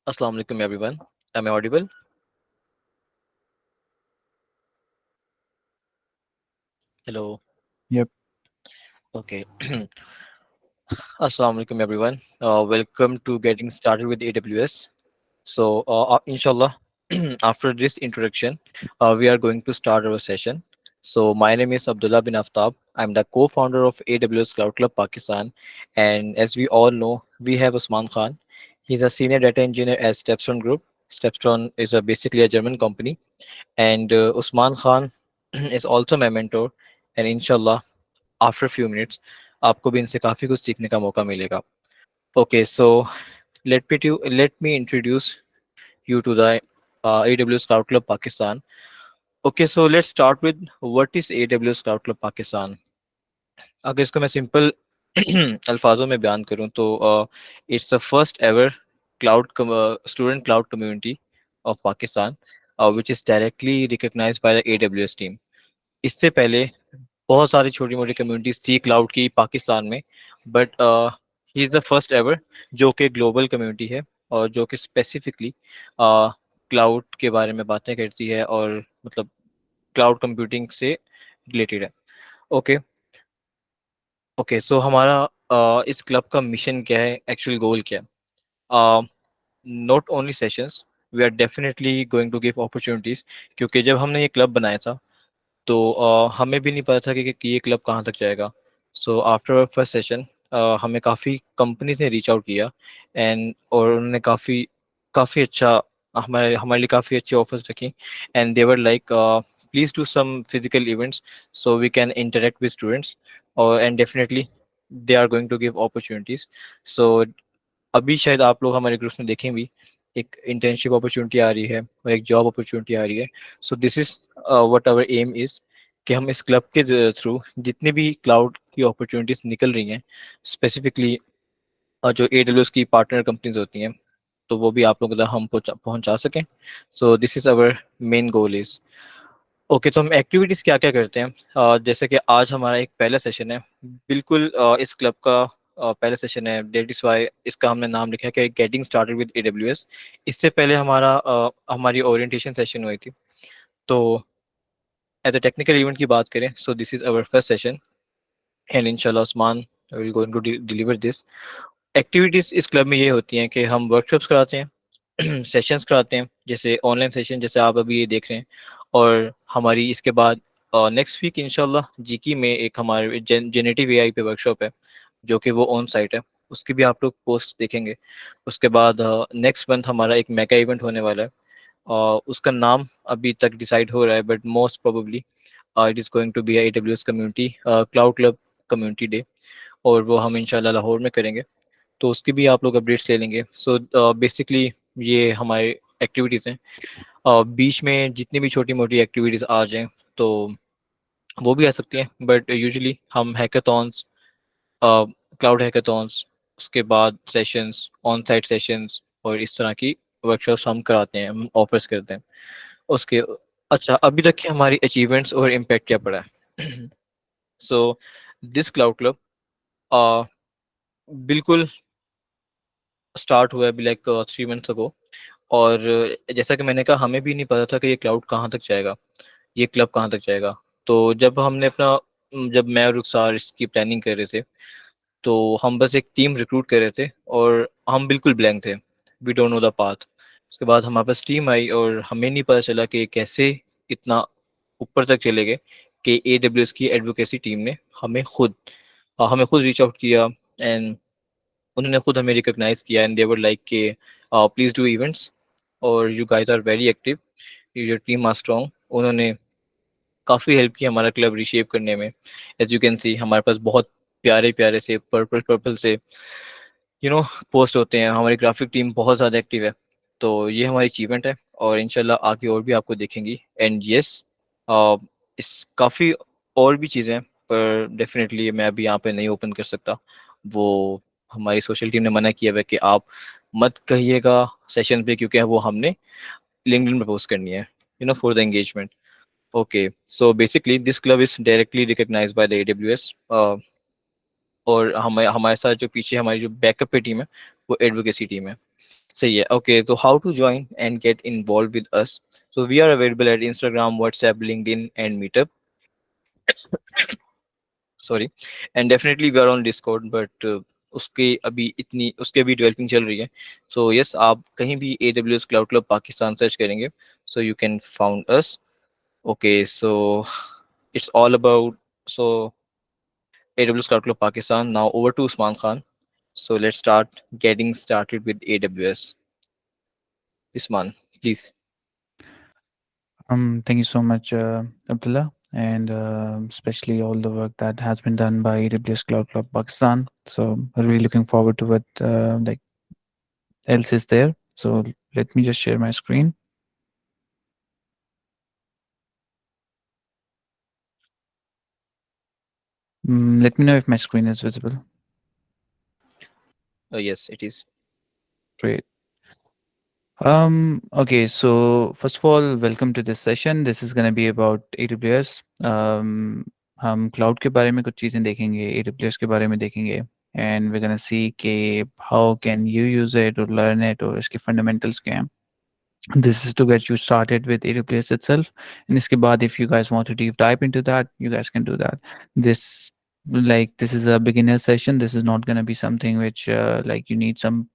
Assalamu alaikum everyone. Am I audible? Hello. Yep. Okay. Assalamu alaikum everyone. Welcome to getting started with AWS. Inshallah, after this introduction, we are going to start our session. So, my name is Abdullah bin Aftab. I'm the co-founder of AWS Cloud Club Pakistan, and as we all know, we have Usman Khan. He's a senior data engineer at Stepstone Group. Stepstone is basically a German company, and Usman Khan is also my mentor. And inshallah, after a few minutes, आपको भी इनसे काफी कुछ सीखने का मौका मिलेगा. Okay, so let me introduce you to the AWS Cloud Club Pakistan. Okay, so let's start with what is AWS Cloud Club Pakistan. अगर इसको मैं सिंपल अल्फाजों में बयान करूं तो it's the first ever cloud student cloud community of Pakistan which is directly recognized by the AWS team. इससे पहले बहुत सारी छोटी मोटी कम्युनिटीज थी क्लाउड की पाकिस्तान में, but he is the first ever जो कि ग्लोबल कम्युनिटी है और जो कि स्पेसिफिकली क्लाउड के बारे में बातें करती है और मतलब क्लाउड कंप्यूटिंग से रिलेटेड है. ओके. ओके, सो हमारा इस क्लब का मिशन क्या है, एक्चुअल गोल क्या है. Not only sessions, we are definitely going to give opportunities, क्योंकि जब हमने ये क्लब बनाया था तो हमें भी नहीं पता था कि ये क्लब कहाँ तक जाएगा. सो आफ्टर फर्स्ट सेशन हमें काफ़ी कंपनीज ने रीच आउट किया, एंड और उन्होंने काफ़ी काफ़ी अच्छा हमारे हमारे लिए काफ़ी अच्छे ऑफर्स रखी. And they were like please do some physical events so we can interact with students, और and definitely they are going to give opportunities. So अभी शायद आप लोग हमारे ग्रुप में देखें भी, एक इंटर्नशिप अपॉर्चुनिटी आ रही है और एक जॉब अपॉर्चुनिटी आ रही है. So this is what our aim is, कि हम इस क्लब के थ्रू जितनी भी क्लाउड की अपॉर्चुनिटीज निकल रही हैं, स्पेसिफिकली जो AWS की पार्टनर कंपनीज होती हैं, तो वो भी आप लोगों तक हम पहुंचा सकें. सो this is our main goal is. Okay, तो हम एक्टिविटीज़ क्या क्या करते हैं. जैसे कि आज हमारा एक पहला सेशन है, बिल्कुल इस क्लब का पहला सेशन है. डेट इज वाई इसका हमने नाम लिखा है कि गेटिंग स्टार्टेड विद AWS. इससे पहले हमारी ओरिएंटेशन सेशन हुई थी. तो एज अ टेक्निकल इवेंट की बात करें, so this is our first session, and इंशाल्लाह Usman will going to deliver this. Activities इस क्लब में ये होती हैं कि हम वर्कशॉप्स कराते हैं, सेशंस कराते हैं, जैसे ऑनलाइन सेशन जैसे आप अभी ये देख रहे हैं. और हमारी इसके बाद नेक्स्ट वीक इंशाल्लाह जीकी में एक हमारे जेनेटिव एआई पे वर्कशॉप है, जो कि वो ऑन साइट है. उसकी भी आप लोग पोस्ट देखेंगे. उसके बाद नेक्स्ट मंथ हमारा एक मेगा इवेंट होने वाला है. उसका नाम अभी तक डिसाइड हो रहा है, but most probably it is going to be AWS community cloud club community day, और वो हम इंशाल्लाह लाहौर में करेंगे. तो उसकी भी आप लोग अपडेट्स ले लेंगे. सो बेसिकली ये हमारे एक्टिविटीज़ हैं. बीच में जितनी भी छोटी मोटी एक्टिविटीज़ आ जाएं तो वो भी आ सकती हैं, बट यूजुअली हम हैकाथॉन्स, क्लाउड हैकाथॉन्स, उसके बाद सेशंस, ऑन साइट सेशंस और इस तरह की वर्कशॉप्स हम कराते हैं, हम ऑफर्स करते हैं. उसके अच्छा, अभी तक की हमारी अचीवमेंट्स और इम्पैक्ट क्या पड़ा है. सो दिस क्लाउड क्लब बिल्कुल स्टार्ट हुआ है अभी लाइक 3 मंथ्स अगो. और जैसा कि मैंने कहा, हमें भी नहीं पता था कि ये क्लाउड कहाँ तक जाएगा, ये क्लब कहाँ तक जाएगा. तो जब मैं और रुखसार इसकी प्लानिंग कर रहे थे, तो हम बस एक टीम रिक्रूट कर रहे थे और हम बिल्कुल ब्लैंक थे. We don't know the path. उसके बाद हमारे पास टीम आई और हमें नहीं पता चला कि कैसे इतना ऊपर तक चले गए, कि AWS की एडवोकेसी टीम ने हमें खुद रीच आउट किया, एंड उन्होंने खुद हमें रिकॉग्नाइज किया, एंड दे वर लाइक के प्लीज डू इवेंट्स, और you guys are very active, your team are strong. उन्होंने काफ़ी हेल्प की हमारा क्लब रिशेप करने में. एज यू कैन सी हमारे पास बहुत प्यारे प्यारे से पर्पल पर्पल से पोस्ट होते हैं. हमारी ग्राफिक टीम बहुत ज़्यादा एक्टिव है. तो ये हमारी अचीवमेंट है, और इंशाल्लाह आगे और भी आपको देखेंगी. एंड यस, इस काफ़ी और भी चीज़ें हैं, पर डेफिनेटली मैं अभी यहाँ पे नहीं ओपन कर सकता. वो हमारी सोशल टीम ने मना किया हुआ है कि आप मत कहिएगा सेशन पे, क्योंकि वो हमने लिंक्डइन पे पोस्ट करनी है, for the engagement. Okay, so basically this club is directly recognised by the AWS. और हमारे साथ जो पीछे हमारी जो बैकअप पे टीम है, वो एडवोकेसी टीम है. So yeah, okay. So how to join and get involved with us? So we are available at Instagram, WhatsApp, LinkedIn, and Meetup. Sorry, and definitely we are on Discord, but उसके अभी developing चल रही है. So yes, आप कहीं भी AWS Cloud Club Pakistan search करेंगे, so you can found us. Okay, so it's all about so AWS Cloud Club Pakistan. Now over to Usman Khan. So let's start getting started with AWS. Usman, please. Thank you so much, Abdullah, and especially all the work that has been done by AWS Cloud Club Pakistan. So I'm really looking forward to what like else is there. So let me just share my screen. Let me know if my screen is visible. Yes, it is. Great. Okay, so first of all, welcome to this session. This is going to be about AWS. हम cloud के बारे में कुछ चीज़ें देखेंगे, AWS के बारे में देखेंगे, and we're going to see कि how can you use it or learn it और इसके fundamentals क्या हैं. This is to get you started with AWS itself. And इसके बाद, if you guys want to deep dive into that, you guys can do that. This this is a beginner session. This is not going to be something which like you need some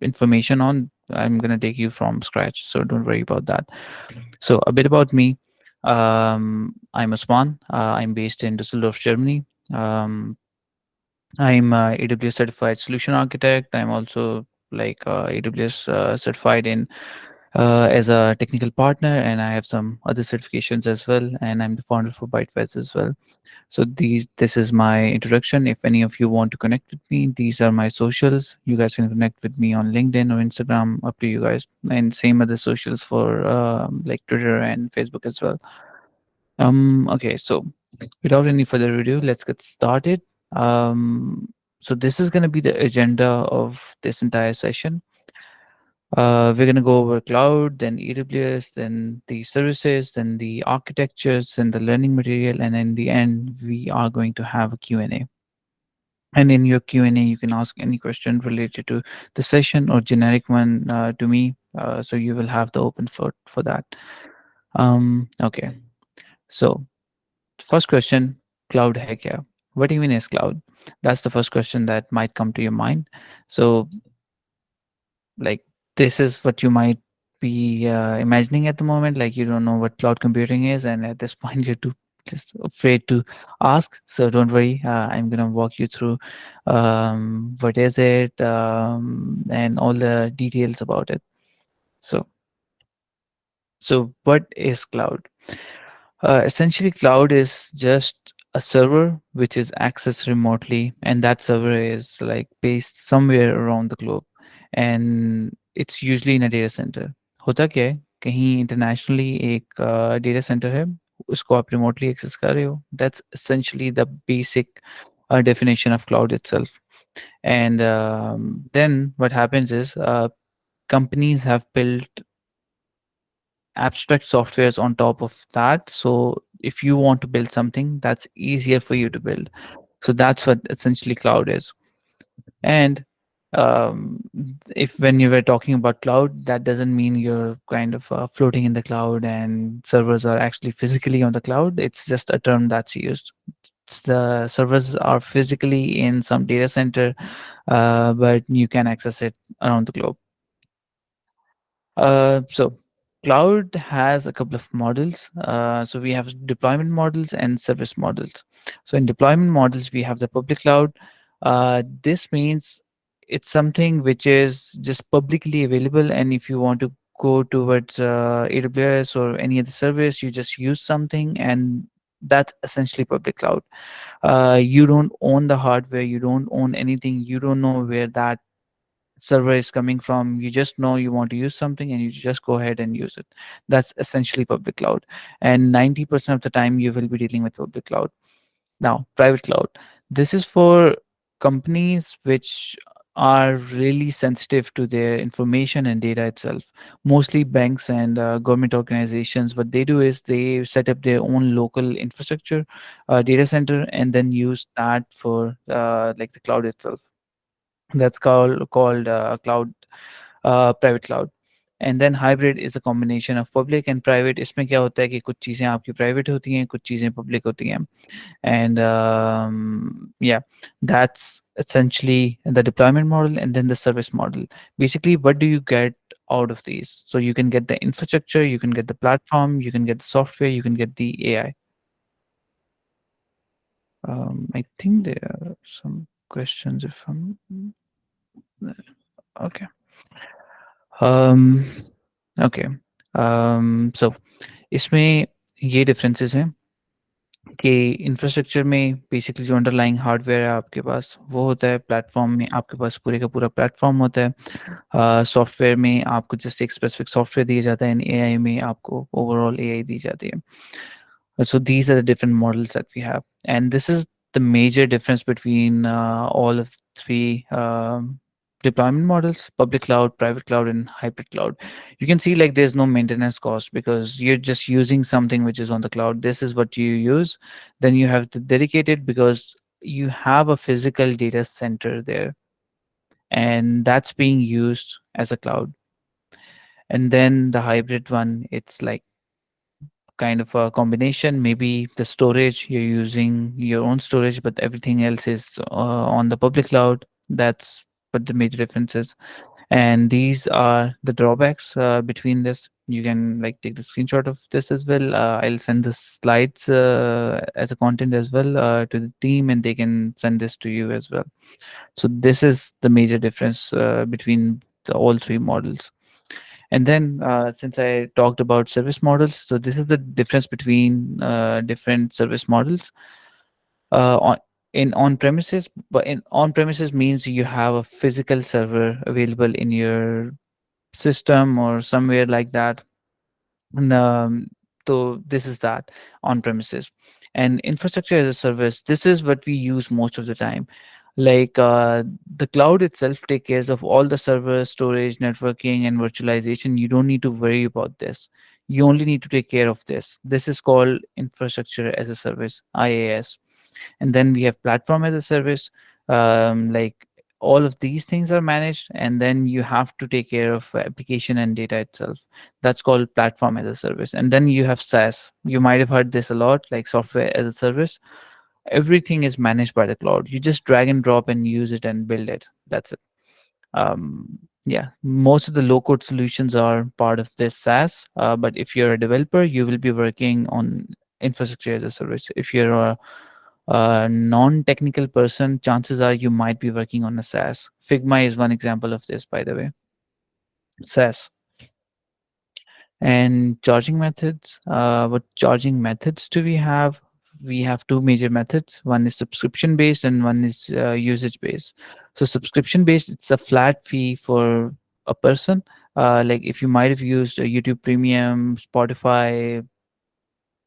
information on. I'm going to take you from scratch, so don't worry about that. So a bit about me. I'm Osman. I'm based in Düsseldorf, Germany. I'm a AWS certified solution architect. I'm also AWS certified in as a technical partner, and I have some other certifications as well. And I'm the founder for Bytewise as well. So this is my introduction. If any of you want to connect with me, these are my socials. You guys can connect with me on LinkedIn or Instagram, up to you guys. And same other socials for like Twitter and Facebook as well. Okay, so without any further ado, let's get started. So this is going to be the agenda of this entire session. We're going to go over cloud, then AWS, then the services, then the architectures, and the learning material, and in the end, we are going to have a Q&A. And in your Q&A, you can ask any question related to the session or generic one to me. So you will have the open for that. Okay, so first question, cloud hai kya? What even is cloud? That's the first question that might come to your mind. So like this is what you might be imagining at the moment, like you don't know what cloud computing is, and at this point you're too just afraid to ask. So don't worry, I'm going to walk you through what is it, and all the details about it. So so what is cloud? Essentially, cloud is just a server which is accessed remotely, and that server is like based somewhere around the globe, and it's usually in a data center. होता क्या है, कहीं internationally एक data centre है, उसको आप remotely access कर रहे हो. That's essentially the basic definition of cloud itself. And then what happens is companies have built abstract softwares on top of that. So if you want to build something, that's easier for you to build. So that's what essentially cloud is. And if when you were talking about cloud, that doesn't mean you're kind of floating in the cloud and servers are actually physically on the cloud. It's just a term that's used. The servers are physically in some data center, but you can access it around the globe. So cloud has a couple of models. So we have deployment models and service models. So in deployment models, we have the public cloud. This means it's something which is just publicly available, and if you want to go towards AWS or any other service, you just use something, and that's essentially public cloud. You don't own the hardware, you don't own anything, you don't know where that server is coming from. You just know you want to use something and you just go ahead and use it. That's essentially public cloud, and 90% of the time you will be dealing with public cloud. Now private cloud, this is for companies which are really sensitive to their information and data itself. Mostly banks and government organizations, what they do is they set up their own local infrastructure, data center, and then use that for like the cloud itself. That's called cloud. private cloud. And then hybrid is a combination of public and private. इसमें क्या होता है कि कुछ चीज़ें आपकी private होती हैं, कुछ चीज़ें public होती हैं. And yeah, that's essentially the deployment model. And then the service model. Basically, what do you get out of these? So you can get the infrastructure, you can get the platform, you can get the software, you can get the AI. I think there are some questions if I'm okay. Um, okay. So इसमें ये differences हैं कि infrastructure में basically जो underlying hardware है आपके पास वो होता है, प्लेटफॉर्म में आपके पास पूरे का पूरा प्लेटफॉर्म होता है, सॉफ्टवेयर में आपको जस्ट एक स्पेसिफिक सॉफ्टवेयर दिया जाता है, एंड एआई में आपको ओवरऑल एआई दी जाती है. So these are the different models that we have, and this is the major difference between all of three deployment models: public cloud, private cloud, and hybrid cloud. You can see like there's no maintenance cost because you're just using something which is on the cloud. This is what you use. Then you have the dedicated because you have a physical data center there, and that's being used as a cloud. And then the hybrid one, it's like kind of a combination. Maybe the storage, you're using your own storage, but everything else is on the public cloud. That's what the major difference is. And these are the drawbacks between this. You can like take the screenshot of this as well. I'll send the slides as a content as well to the team, and they can send this to you as well. So this is the major difference between all three models. And then, since I talked about service models, so this is the difference between different service models. On in on premises, but in on premises means you have a physical server available in your system or somewhere like that. And, so this is that on premises. And infrastructure as a service, this is what we use most of the time. Like the cloud itself take cares of all the server storage, networking, and virtualization. You don't need to worry about this. You only need to take care of this. This is called infrastructure as a service, IaaS. And then we have platform as a service. Like all of these things are managed, and then you have to take care of application and data itself. That's called platform as a service. And then you have SaaS. You might have heard this a lot, like software as a service. Everything is managed by the cloud. You just drag and drop and use it and build it. That's it. Yeah, most of the low code solutions are part of this SaaS. But if you're a developer, you will be working on infrastructure as a service. If you're a non-technical person, chances are you might be working on a SaaS. Figma is one example of this, by the way. SaaS. And charging methods. What charging methods do we have? We have two major methods. One is subscription based and one is usage based. So subscription based, it's a flat fee for a person. Like if you might have used YouTube Premium, Spotify,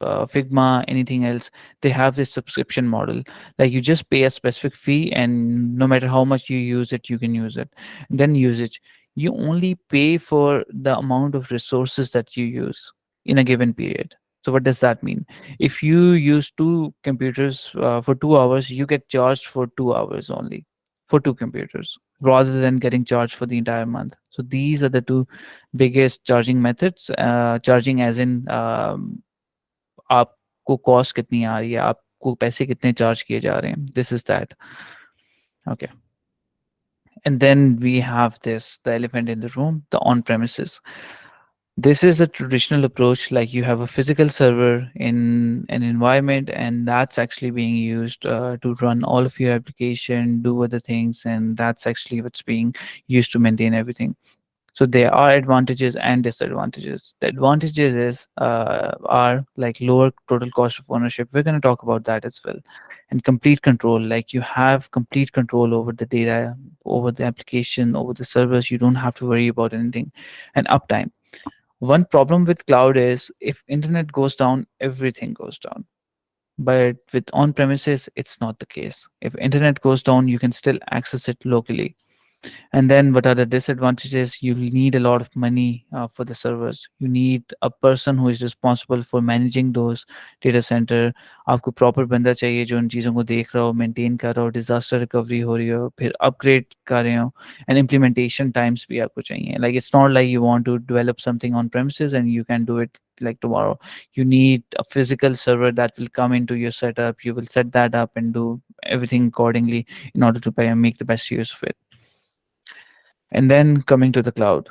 Figma, anything else, they have this subscription model. Like you just pay a specific fee, and no matter how much you use it, you can use it. And then usage, you only pay for the amount of resources that you use in a given period. So what does that mean? If you use two computers for 2 hours, you get charged for 2 hours only for two computers rather than getting charged for the entire month. So these are the two biggest charging methods. Charging as in आपको cost कितनी आ रही है, आपको पैसे कितने charge किए जा रहे हैं. This is that. Okay. And then we have this, the elephant in the room, the on premises. This is a traditional approach, like you have a physical server in an environment, and that's actually being used to run all of your application, do other things, and that's actually what's being used to maintain everything. So there are advantages and disadvantages. The advantages is are like lower total cost of ownership. We're going to talk about that as well, and complete control. Like you have complete control over the data, over the application, over the servers. You don't have to worry about anything. And uptime. One problem with cloud is if internet goes down, everything goes down. But with on premises, it's not the case. If internet goes down, you can still access it locally. And then what are the disadvantages? You will need a lot of money for the servers. You need a person who is responsible for managing those data center. आपको proper बंदा चाहिए जो उन चीज़ों को देख रहा हो, मेंटेन कर रहा हो, डिजास्टर रिकवरी हो रही हो, फिर अपग्रेड कर रहे हो, एंड इम्प्लीमेंटेशन टाइम्स भी आपको चाहिए. Like it's not like you want to develop something on premises and you can do it like tomorrow. You need a physical server that will come into your setup. You will set that up and do everything accordingly in order to make the best use of it. And then coming to the cloud,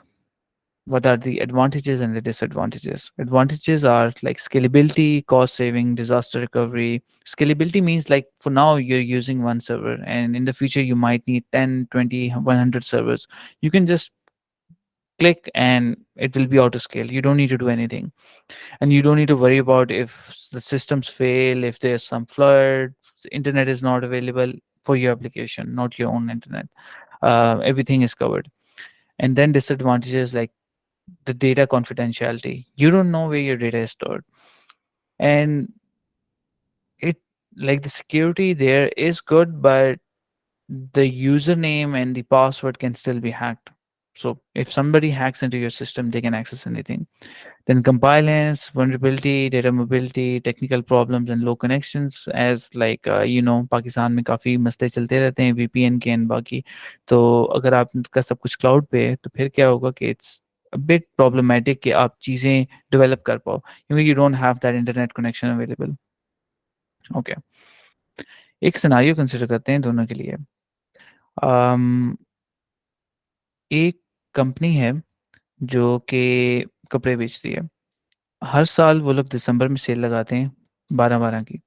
what are the advantages and the disadvantages? Advantages are like scalability, cost saving, disaster recovery. Scalability means like for now you're using one server and in the future you might need 10, 20, 100 servers. You can just click and it will be auto scale. You don't need to do anything. And you don't need to worry about if the systems fail, if there's some flood, internet is not available for your application, not your own internet. Everything is covered. And then disadvantages like the data confidentiality. You don't know where your data is stored. And it like the security there is good, but the username and the password can still be hacked. So if somebody hacks into your system, they can access anything. Then compliance, vulnerability, data mobility, technical problems and low connections as like Pakistan में काफ़ी मसले चलते रहते हैं VPN के and बाकी. तो अगर आपका सब कुछ क्लाउड पे है तो फिर क्या होगा कि इट्स a bit problematic कि आप चीज़ें डेवलप कर पाओ क्योंकि you don't have that internet connection available. Okay, एक सिनारियो कंसिडर करते हैं दोनों के लिए. um, एक कंपनी है जो कि कपड़े बेचती है. हर साल वो लोग दिसंबर में सेल लगाते हैं 12-12 की.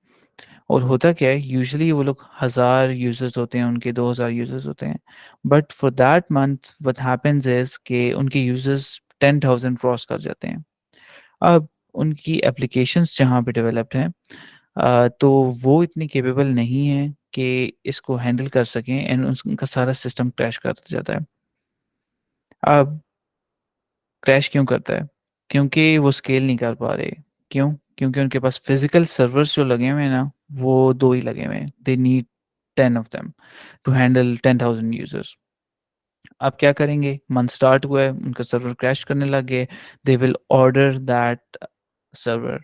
और होता क्या है, यूजुअली वो लोग 1000 यूजर्स होते हैं, उनके 2000 यूजर्स होते हैं. But for that month what happens is कि उनके यूजर्स 10,000 क्रॉस कर जाते हैं. अब उनकी एप्लीकेशंस जहाँ पे डेवलप्ड हैं, तो वो इतनी केपेबल नहीं है कि इसको हैंडल कर सकें एंड उनका सारा सिस्टम क्रैश कर जाता है. अब क्रैश क्यों करता है? क्योंकि वो स्केल नहीं कर पा रहे. क्यों? क्योंकि उनके पास फिजिकल सर्वर्स जो लगे हुए हैं ना, वो 2 ही लगे हुए हैं. They need 10 of them to handle 10,000 users. अब क्या करेंगे? मंथ स्टार्ट हुआ है, उनका सर्वर क्रैश करने लग गए. They will order that server.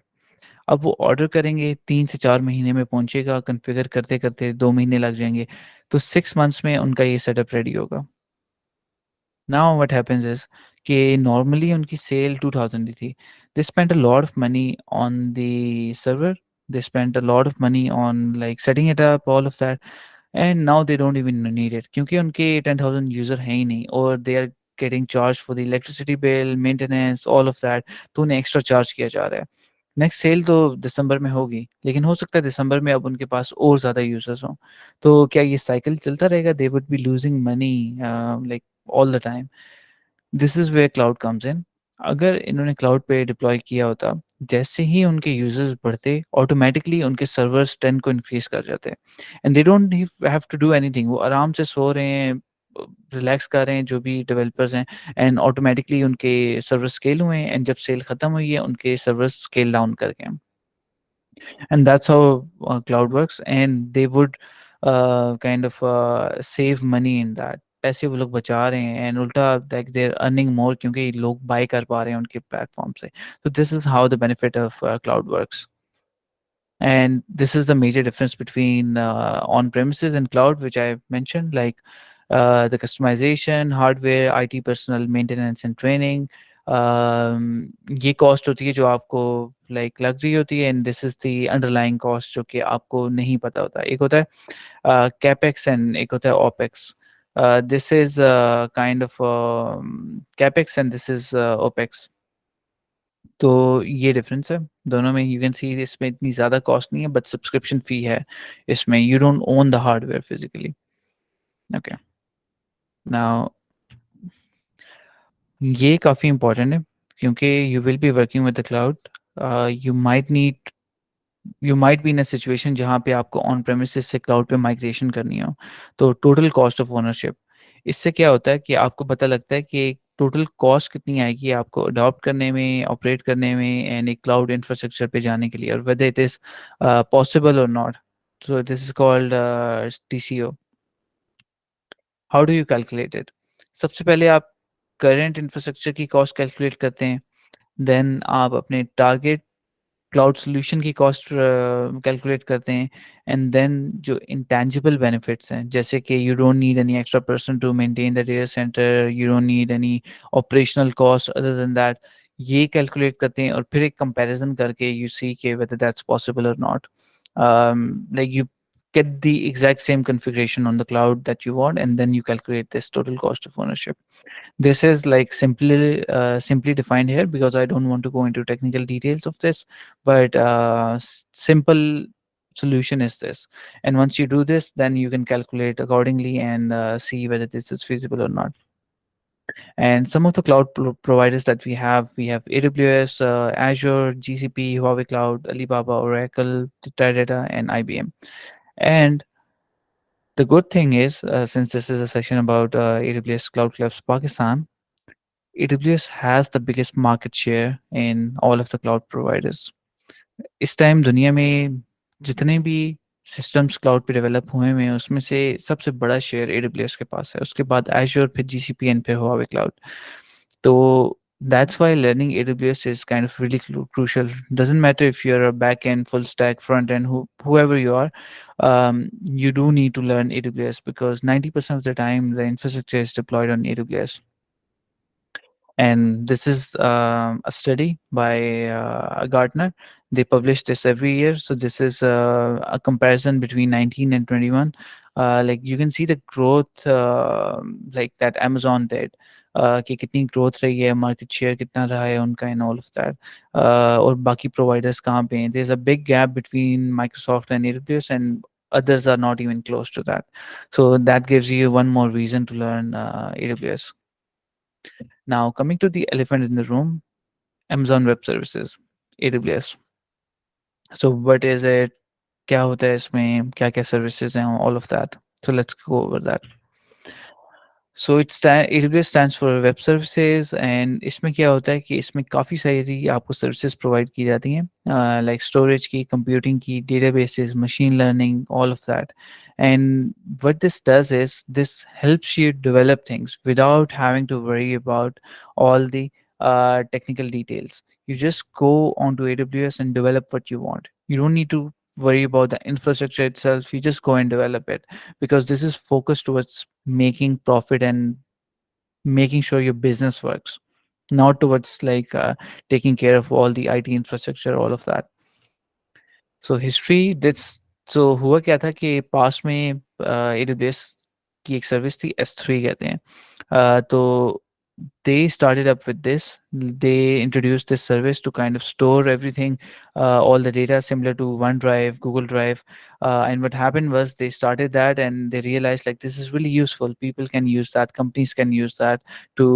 अब वो ऑर्डर करेंगे, 3 से 4 महीने में पहुँचेगा, कॉन्फ़िगर करते-करते 2 महीने लग जाएँगे. तो 6 मंथ्स में उनका ये सेटअप रेडी होगा. नाउ व्हाट हैपेंस इज़ कि नॉर्मली उनकी सेल 2000 की थी. They spent a lot of money on the server. They spent a lot of money on like setting it up all of that. And now they don't even need it क्योंकि उनके 10,000 user हैं ही नहीं और they are getting charge for the electricity bill, maintenance, all of that. तो उन्हें extra charge किया जा रहा है. नेक्स्ट सेल तो दिसंबर में होगी, लेकिन हो सकता है दिसंबर में अब उनके पास और ज़्यादा यूज़र्स हों. तो क्या ये साइकिल चलता रहेगा? They would be losing money like all the time. This is where cloud comes in. अगर इन्होंने क्लाउड पे डिप्लॉय किया होता, जैसे ही उनके यूज़र्स बढ़ते, ऑटोमैटिकली उनके सर्वर्स 10 को इंक्रीज़ कर जाते. And they don't have to do anything. वो आराम से सो रहे हैं, रिलैक्स कर रहे हैं जो भी डेवलपर्स हैं, एंड ऑटोमैटिकली उनके सर्वर स्केल हुए हैं एंड जब सेल खत्म हुई है, उनके सर्वर्स स्केल डाउन कर गए हैं. And that's how cloud works, and they would kind of save money in that. पैसे वो लोग बचा रहे हैं एंड उल्टा like they are earning more क्योंकि लोग बाय कर पा रहे हैं उनके प्लेटफॉर्म से. तो this is how the benefit of cloud works. And this is the major difference between on premises and cloud, which I mentioned, like the customization, hardware, IT personnel, maintenance and training. ये cost होती है जो आपको like लग रही होती है, and this is the underlying cost जो कि आपको नहीं पता होता. एक होता है कैपेक्स एंड एक होता है opex. This is kind of capex and this is opex. तो ये डिफरेंस है दोनों में. यू कैन सी इसमें इतनी ज़्यादा कॉस्ट नहीं है बट सब्सक्रिप्शन फ़ी है इसमें. You don't own the hardware physically. Okay, now ये काफ़ी इंपॉर्टेंट है क्योंकि you will be working with the cloud. You might need you might be in a situation जहाँ पे आपको ऑन प्रेमिसेस से क्लाउड पे माइग्रेशन करनी हो. तो टोटल कॉस्ट ऑफ ओनरशिप, इससे क्या होता है कि आपको पता लगता है कि टोटल कॉस्ट कितनी आएगी आपको अडॉप्ट करने में, ऑपरेट करने में एंड एक क्लाउड इंफ्रास्ट्रक्चर पे जाने के लिए, और वेदर इट इज़ पॉसिबल और not. So this is called TCO. How do you calculate it? सबसे पहले आप करंट इंफ्रास्ट्रक्चर की कॉस्ट कैलकुलेट करते हैं, देन आप अपने टारगेट क्लाउड सॉल्यूशन की कॉस्ट कैलकुलेट करते हैं, एंड देन जो इंटेंजिबल बेनिफिट्स हैं, जैसे कि you don't need any extra person to maintain the data centre, you don't need any operational cost other than that, ये कैलकुलेट करते हैं और फिर एक कंपैरिजन करके यू सी के वेदर दैट्स पॉसिबल और not, like you get the exact same configuration on the cloud that you want, and then you calculate this total cost of ownership. This is like simply defined here because I don't want to go into technical details of this, but simple solution is this. And once you do this, then you can calculate accordingly and see whether this is feasible or not. And some of the cloud providers that we have AWS, Azure, GCP, Huawei Cloud, Alibaba, Oracle, Teradata, and IBM. And the good thing is, since this is a session about AWS Cloud Clubs Pakistan, AWS has the biggest market share in all of the cloud providers. इस time दुनिया में जितने भी systems cloud पे develop हुए हैं उसमें से सबसे बड़ा शेयर AWS के पास है, उसके बाद Azure, फिर GCP एंड फिर Huawei Cloud. तो that's why learning AWS is kind of really crucial. Doesn't matter if you're a back end, full stack, front end, whoever you are, you do need to learn AWS because 90% of the time the infrastructure is deployed on AWS. And this is a study by Gartner. They publish this every year, so this is a comparison between 19 and 21. Like you can see the growth, like that Amazon did, कि कितनी growth रही है, market share कितना रहा है उनका, and all of that. और बाकी providers कहाँ पे हैं? There's a big gap between Microsoft and AWS, and others are not even close to that. So that gives you one more reason to learn AWS. Now, coming to the elephant in the room, Amazon Web Services, AWS. So, what is it? क्या होता है इसमें? क्या-क्या services हैं? All of that. So, let's go over that. So AWS stands for web services, and इसमें क्या होता है कि इसमें काफ़ी सारी आपको सर्विसेज प्रोवाइड की जाती हैं, लाइक स्टोरेज की, कंप्यूटिंग की, databases, machine learning, all of that. And what this does is this helps you develop things without having to worry about all the technical details. You just go onto AWS and develop what you want. You don't need to worry about the infrastructure itself. You just go and develop it because this is focused towards making profit and making sure your business works, not towards like taking care of all the IT infrastructure, all of that. So history, this, so हुआ क्या था कि past में AWS की एक service थी S3 कहते हैं. तो they started up with this. They introduced this service to kind of store everything, all the data similar to OneDrive, Google Drive. And what happened was they started that and they realized like this is really useful. People can use that. Companies can use that to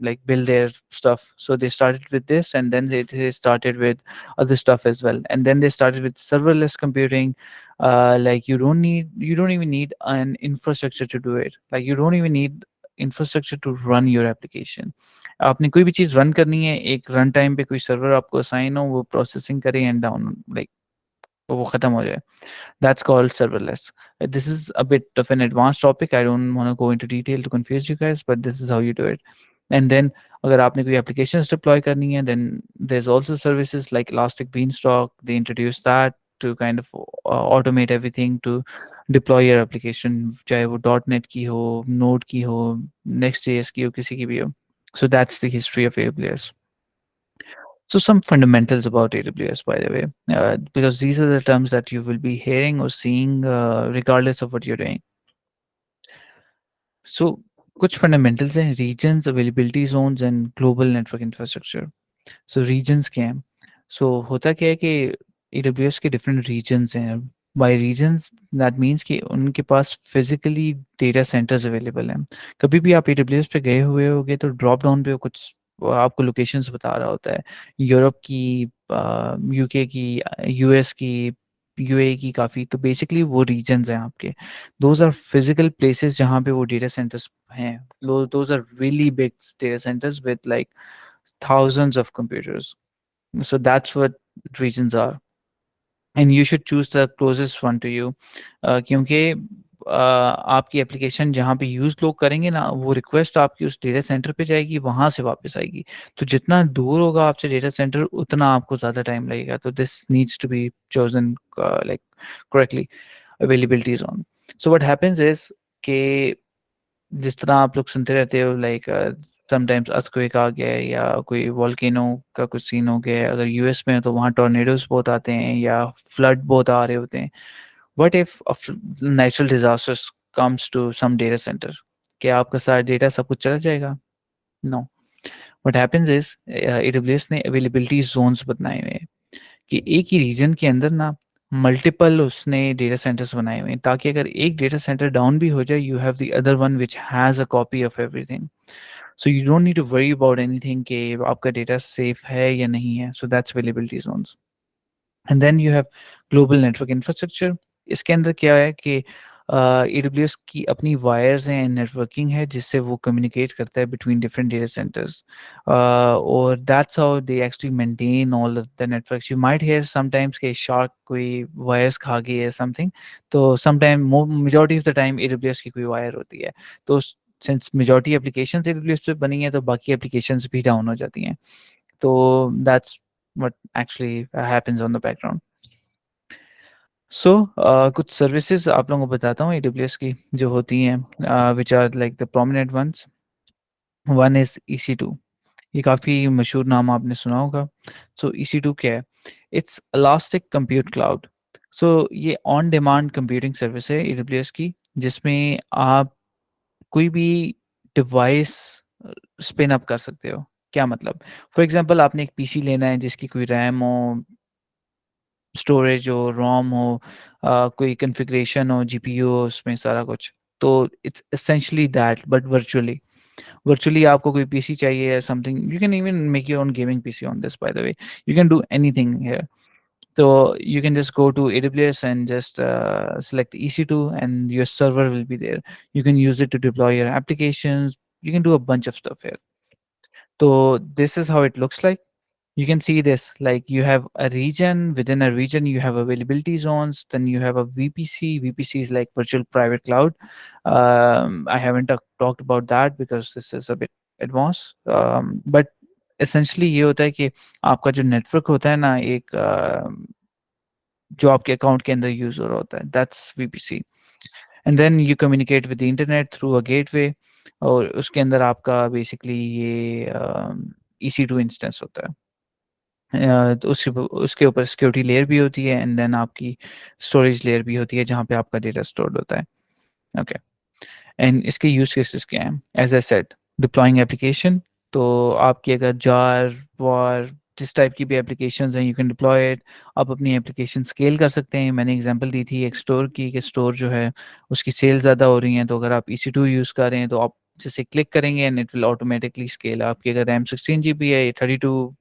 like build their stuff. So they started with this, and then they started with other stuff as well. And then they started with serverless computing. Like you don't even need an infrastructure to do it. Like you don't even need infrastructure to run your application. आपने कोई भी चीज़ run करनी है, एक run time पे कोई server आपको assign हो, वो प्रोसेसिंग करे एंड डाउन लाइक वो खत्म हो जाए. That's called serverless. This is a bit of an advanced topic. I don't want to go into detail to confuse you guys, but this is how you do it. And then अगर आपने कोई applications deploy करनी है, then there's also services like Elastic Beanstalk. They introduce that to kind of automate everything to deploy your application, चाहे वो .NET की हो, Node की हो, Next.js की हो, किसी की भी हो. So that's the history of AWS. So some fundamentals about AWS, by the way, because these are the terms that you will be hearing or seeing regardless of what you're doing. So कुछ fundamentals हैं: regions, availability zones, and global network infrastructure. So regions क्या हैं? So होता क्या है कि AWS के different regions हैं. बाय रीजन्स दैट मीन्स कि उनके पास फिजिकली डेटा सेंटर्स अवेलेबल हैं. कभी भी आप AWS पे गए हुए होगे तो ड्रॉप डाउन पे कुछ आपको लोकेशंस बता रहा होता है. यूरोप की, यूके की, यूएस की, यूएई की काफ़ी. तो बेसिकली वो रीजन्स हैं आपके. दोज आर फिजिकल प्लेसेस जहाँ पे वो डेटा सेंटर्स हैं. Those are really big data centres with like thousands of computers. So that's what regions are. And you should choose the closest one to you. क्योंकि आपकी application जहाँ पे use लोग करेंगे ना, वो रिक्वेस्ट आपकी उस डेटा सेंटर पे जाएगी, वहाँ से वापस आएगी। तो जितना दूर होगा आपसे डेटा सेंटर, उतना आपको ज़्यादा टाइम लगेगा। तो this needs to be chosen like correctly, availability zone. So what happens is कि जिस तरह आप लोग सुनते रहते हो लाइक समटाइम्स अर्थक्वेक आ गया है या कोई वोल्केनो का कुछ सीन हो गया है। अगर यूएस में है तो वहाँ टॉर्नेडोज़ बहुत आते हैं या फ्लड बहुत आ रहे होते हैं। What if natural disasters comes to some data centre? क्या आपका सारा डेटा सब कुछ चला जाएगा? No. What happens is AWS ने अवेलेबिलिटी जोन्स बनाए हुए हैं कि एक ही रीजन के अंदर ना मल्टीपल उसने डेटा सेंटर्स बनाए हुए हैं, ताकि अगर एक डेटा सेंटर डाउन भी हो जाए, you have the other one which has a copy of everything. So you don't need to worry about anything कि आपका डेटा सेफ है या नहीं है। So that's availability zones. And then you have global network infrastructure. इसके अंदर क्या है कि AWS की अपनी वायर्स हैं, नेटवर्किंग है, जिससे वो कम्युनिकेट करता है बिटवीन डिफरेंट डेटा सेंटर्स, और that's how they actually maintain all of the networks. You might hear sometimes के शार्क कोई वायर्स खा गई है समथिंग, तो sometime majority of the time AWS की कोई वायर होती है। तो सिंस मेजॉरिटी एप्लीकेशन AWS पे बनी है, तो बाकी एप्लीकेशंस भी डाउन हो जाती हैं। तो that's what actually happens on the background. सो कुछ सर्विसेज आप लोगों को बताता हूँ AWS की जो होती हैं, which are like the prominent ones. One is EC2। ये काफ़ी मशहूर नाम आपने सुना होगा। सो EC2 क्या है? It's elastic compute cloud. So ये ऑन डिमांड कंप्यूटिंग सर्विस है AWS की, जिसमें आप कोई भी डिवाइस स्पिन अप कर सकते हो। क्या मतलब? फॉर एग्जांपल आपने एक पीसी लेना है जिसकी कोई रैम हो, स्टोरेज हो, रोम हो, कोई कॉन्फ़िगरेशन हो, जीपीयू हो, उसमें सारा कुछ। तो it's essentially that but virtually. Virtually आपको कोई पीसी चाहिए या something, you can even make your own gaming PC on this by the way. You can do anything here. So you can just go to AWS and just select EC2 and your server will be there. You can use it to deploy your applications. You can do a bunch of stuff here. So this is how it looks like. You can see this, like you have a region, within a region you have availability zones, then you have a VPC is like virtual private cloud. I haven't talked about that because this is a bit advanced, but essentially ये होता है कि आपका जो network होता है ना, एक जो आपके अकाउंट के अंदर यूज हो रहा होता है, that's VPC। And then you communicate with the internet through a gateway, और उसके अंदर आपका बेसिकली ये EC2 इंस्टेंस होता है। तो उसके ऊपर सिक्योरिटी लेयर भी होती है, एंड देन आपकी स्टोरेज लेयर भी होती है जहाँ पे आपका डेटा स्टोर्ड होता है। ओके। एंड इसके यूज केसेस क्या हैं? As I said, deploying application. तो आपकी अगर जार वॉर जिस टाइप की भी एप्लीकेशंस हैं, यू कैन डिप्लॉय इट। आप अपनी एप्लीकेशन स्केल कर सकते हैं। मैंने एग्जांपल दी थी एक स्टोर की, कि स्टोर जो है उसकी सेल ज़्यादा हो रही हैं, तो अगर आप EC2 यूज़ कर रहे हैं तो आप जैसे क्लिक करेंगे and it will automatically scale. आपकी अगर रैम 16 GB है, 32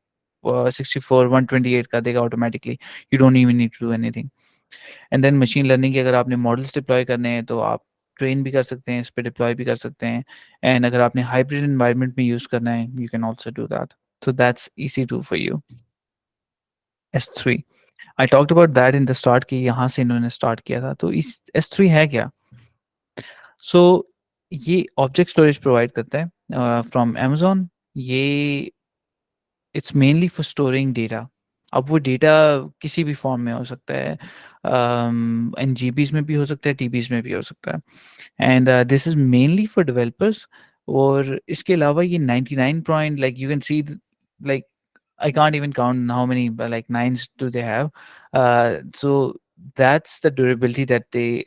64 128 कर देगा automatically. You don't even need to do anything. And then machine learning के अगर आपने मॉडल्स डिप्लॉय करने हैं, तो आप ट्रेन भी कर सकते हैं, इस पे डिप्लॉय भी कर सकते हैं। एंड अगर आपने हाइब्रिड एनवायरनमेंट में यूज़ करना है, you can also do that. So that's EC2 for you. S3, I talked about that in the start कि यहाँ से इन्होंने स्टार्ट किया था। तो इस S3 है क्या? सो ये ऑब्जेक्ट स्टोरेज प्रोवाइड करता है फ्रॉम Amazon। ये it's mainly for storing data. अब वो डेटा किसी भी फॉर्म में हो सकता है, इन जीबीज में भी हो सकता है, टीबीज में भी हो सकता है। And this is mainly for developers. और इसके अलावा ये 99 point, like you can C, like I can't even count how many like nines do they have. So that's the durability that they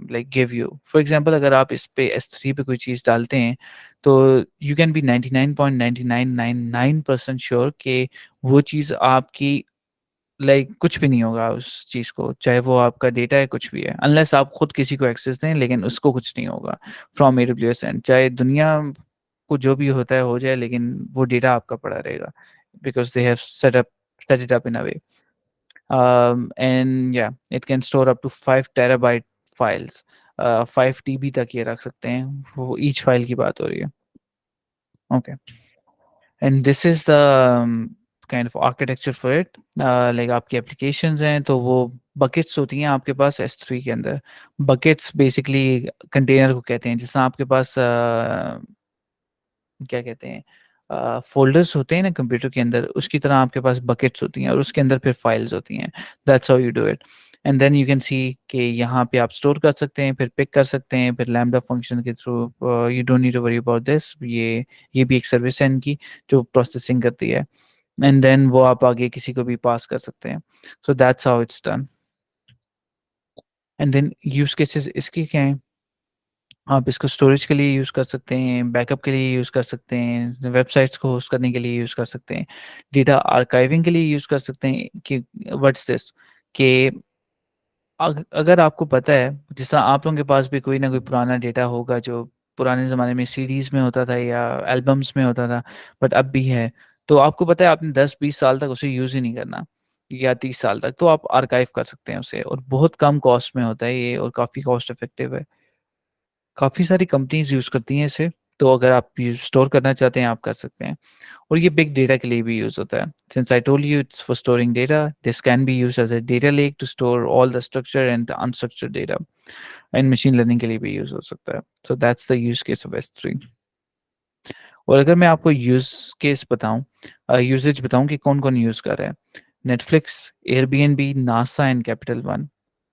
like give you. For example, अगर आप इस पे S3 पे कोई चीज़ डालते हैं, तो you can be 99.9999% sure कि वो चीज़ आपकी लाइक कुछ भी नहीं होगा उस चीज़ को, चाहे वो आपका डेटा है, कुछ भी है, अनलेस आप खुद किसी को एक्सेस दें, लेकिन उसको कुछ नहीं होगा फ्रॉम AWS एंड। चाहे दुनिया को जो भी होता है हो जाए, लेकिन वो डेटा आपका पड़ा रहेगा, because they have set it up in a way. And या it can store up to 5 TB files. 5 TB तक ये रख सकते हैं, वो ईच फाइल की बात हो रही है। Okay. And this is the kind of architecture for it. Like आपकी एप्लीकेशंस हैं, तो वो बकेट्स होती हैं आपके पास S3 के अंदर। बकेट्स बेसिकली कंटेनर को कहते हैं, जिस तरह आपके पास क्या कहते हैं, फ़ोल्डर्स होते हैं ना कंप्यूटर के अंदर, उसकी तरह आपके पास बकेट्स होती हैं और उसके अंदर फिर फाइल्स होती हैं। That's how you do it. And then you can see कि यहाँ पे आप स्टोर कर सकते हैं, फिर पिक कर सकते हैं, फिर लैम्बडा फंक्शन के through you don't need to worry about this. ये भी एक सर्विस है इनकी जो प्रोसेसिंग करती है, एंड देन वो आप आगे किसी को भी पास कर सकते हैं। So that's how it's done. And then use cases इसके क्या हैं? आप इसको स्टोरेज के लिए यूज़ कर सकते हैं, बैकअप के लिए यूज़ कर सकते हैं, वेबसाइट्स को होस्ट करने के लिए यूज़ कर सकते हैं, डेटा आर्काइविंग के लिए यूज़ कर सकते हैं। कि व्हाट्स दिस कि अगर आपको पता है, जिस तरह आप लोगों के पास भी कोई ना कोई पुराना डेटा होगा जो पुराने ज़माने में सीडीज़ में होता था या एल्बम्स में होता था, बट अब भी है, तो आपको पता है आपने 10-20 साल तक उसे यूज़ ही नहीं करना या 30 साल तक, तो आप आर्काइव कर सकते हैं उसे, और बहुत कम कॉस्ट में होता है ये और काफ़ी कॉस्ट इफेक्टिव है। काफ़ी सारी कंपनीज़ यूज़ करती हैं इसे, तो अगर आप स्टोर करना चाहते हैं आप कर सकते हैं। और ये बिग डेटा के लिए भी यूज़ होता है। Since I told you it's for storing data, this can be used as a data lake to store all the structure and the unstructured data. And machine learning के लिए भी use हो सकता है। So that's the use case of S3। और अगर मैं आपको यूज़ केस बताऊँ, यूसेज बताऊँ कि कौन-कौन यूज़ कर रहा है। Netflix, Airbnb, NASA and capital one,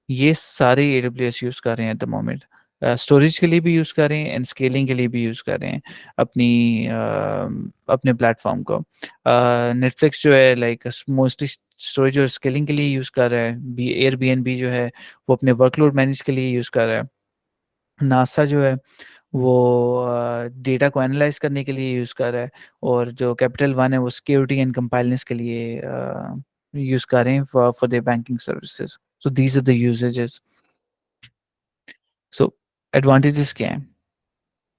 ये सारे AWS यूज़ कर रहे हैं एट द मोमेंट। स्टोरेज के लिए भी यूज़ कर रहे हैं एंड स्केलिंग के लिए भी यूज़ कर रहे हैं अपने प्लेटफ़ॉर्म को। नेटफ्लिक्स जो है लाइक मोस्टली स्टोरेज और स्केलिंग के लिए यूज़ कर रहा है। बी एयरबीएनबी जो है वो अपने वर्कलोड मैनेज के लिए यूज़ कर रहा है। नासा जो है वो डेटा को एनालाइज़ करने के लिए यूज़ कर रहा है, और जो कैपिटल वन है वो सिक्योरिटी एंड कंपाइलेंस के लिए यूज़ कर रहे हैं for their banking services. So these are the usages. So advantages क्या हैं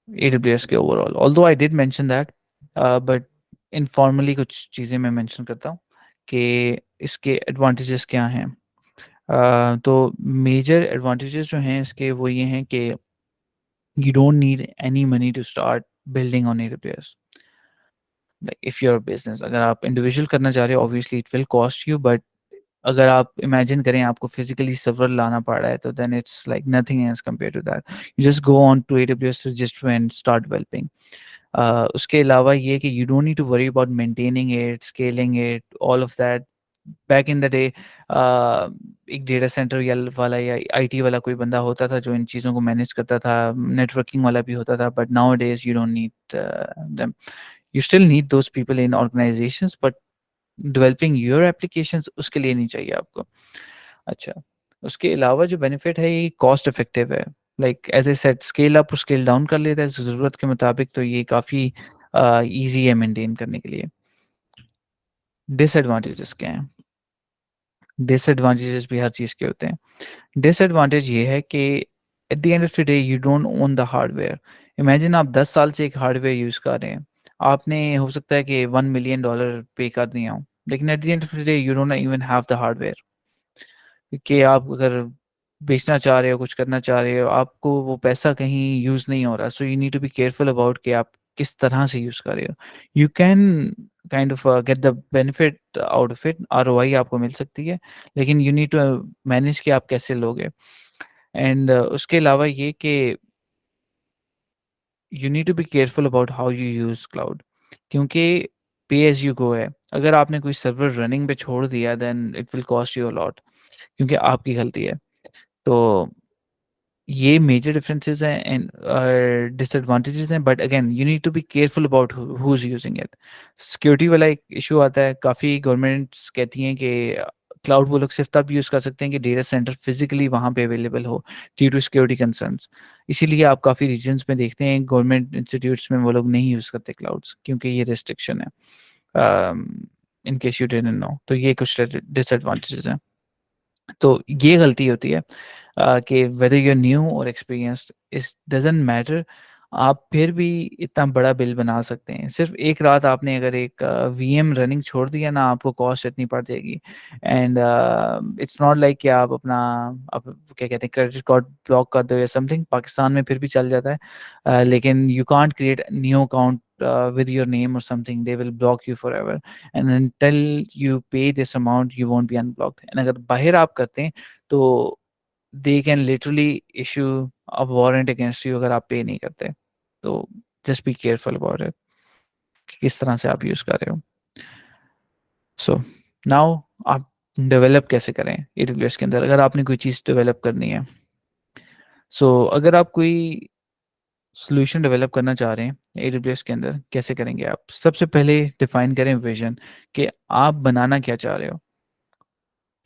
AWS के overall? Although I did mention that, but informally कुछ चीज़ें मैं मेंशन करता हूँ कि इसके एडवांटेजेस क्या हैं। तो मेजर एडवांटेजेस जो हैं इसके वो ये हैं कि you don't need any money to start building on AWS. Like if you're a business, अगर आप इंडिविजुअल करना चाह रहे हो obviously it will cost you, but अगर आप इमेजिन करें आपको फिजिकली सर्वर लाना पड़ रहा है तो then it's like nothing as compare to that. You just go on to AWS register and start developing. उसके अलावा ये कि you don't need to worry about maintaining it, scaling it, all of that. Back in the day एक data centre या वाला या IT वाला कोई बंदा होता था जो इन चीज़ों को मैनेज करता था, नेटवर्किंग वाला भी होता था, but now days you don't need them. You still need those people in organisations, but developing your applications उसके लिए नहीं चाहिए आपको। अच्छा, उसके अलावा जो बेनिफिट है ये कॉस्ट इफेक्टिव है। Like as a set scale up और स्केल डाउन कर लेता है ज़रूरत के मुताबिक, तो ये काफ़ी ईज़ी है मेंटेन करने के लिए। डिसएडवांटेजेस क्या हैं? डिसएडवांटेजेस भी हर चीज़ के होते हैं। डिसएडवांटेज ये है कि at the end of the day you don't own the hardware. Imagine आप 10 साल से एक हार्डवेयर यूज़ कर रहे हैं। आपने हो सकता है कि $1 मिलियन पे कर दिया हो, लेकिन at the end of the day you don't even have the hardware. कि आप अगर बेचना चाह रहे हो, कुछ करना चाह रहे हो, आपको वो पैसा कहीं यूज़ नहीं हो रहा। So you need to be careful about कि आप किस तरह से यूज़ कर रहे हो। You can kind of get the benefit out of it, ROI आपको मिल सकती है, लेकिन यू नीड टू मैनेज कि आप कैसे लोगे। एंड उसके अलावा ये कि you need to be careful about how you use cloud, क्योंकि पे एज़ यू गो है। अगर आपने कोई सर्वर रनिंग पे छोड़ दिया then it will cost you a lot, क्योंकि आपकी गलती है। तो ये मेजर डिफरेंसेस हैं एंड डिसएडवांटेजेस हैं, but again you need to be careful about who is using it. Security वाला एक इशू आता है। काफ़ी गवर्नमेंट्स कहती हैं कि क्लाउड वो लोग सिर्फ तब यूज़ कर सकते हैं कि डेटा सेंटर फिजिकली वहाँ पे अवेलेबल हो ड्यू टू सिक्योरिटी कंसर्न्स। इसीलिए आप काफ़ी रीजन्स में देखते हैं गवर्नमेंट इंस्टीट्यूट्स में वो लोग नहीं यूज़ करते क्लाउड्स, क्योंकि ये रिस्ट्रिक्शन है। In case you didn't know, तो ये कुछ डिसएडवांटेजेस हैं। तो ये गलती होती है कि वेदर यू आर न्यू और एक्सपीरियंस्ड, इट डजंट मैटर। आप फिर भी इतना बड़ा बिल बना सकते हैं। सिर्फ एक रात आपने अगर एक वीएम रनिंग छोड़ दिया ना, आपको कॉस्ट इतनी पड़ जाएगी। एंड इट्स नॉट लाइक कि आप अपना, आप क्या कहते हैं, क्रेडिट कार्ड ब्लॉक कर दो या समथिंग। पाकिस्तान में फिर भी चल जाता है, लेकिन you can't create new account with your name or something. They will block you forever, and until you pay this amount you won't be unblocked. And अगर बाहर आप करते हैं तो they can literally issue a warrant against you अगर आप पे नहीं करते। तो just be careful about it, किस तरह से आप यूज कर रहे हो। सो नाउ आप डेवलप कैसे करें एडब्ल्यूएस के अंदर, अगर आपने कोई चीज़ डेवलप करनी है। अगर आप कोई सॉल्यूशन डेवलप करना चाह रहे हैं एडब्ल्यूएस के अंदर, कैसे करेंगे आप? सबसे पहले डिफाइन करें विजन, कि आप बनाना क्या चाह रहे हो।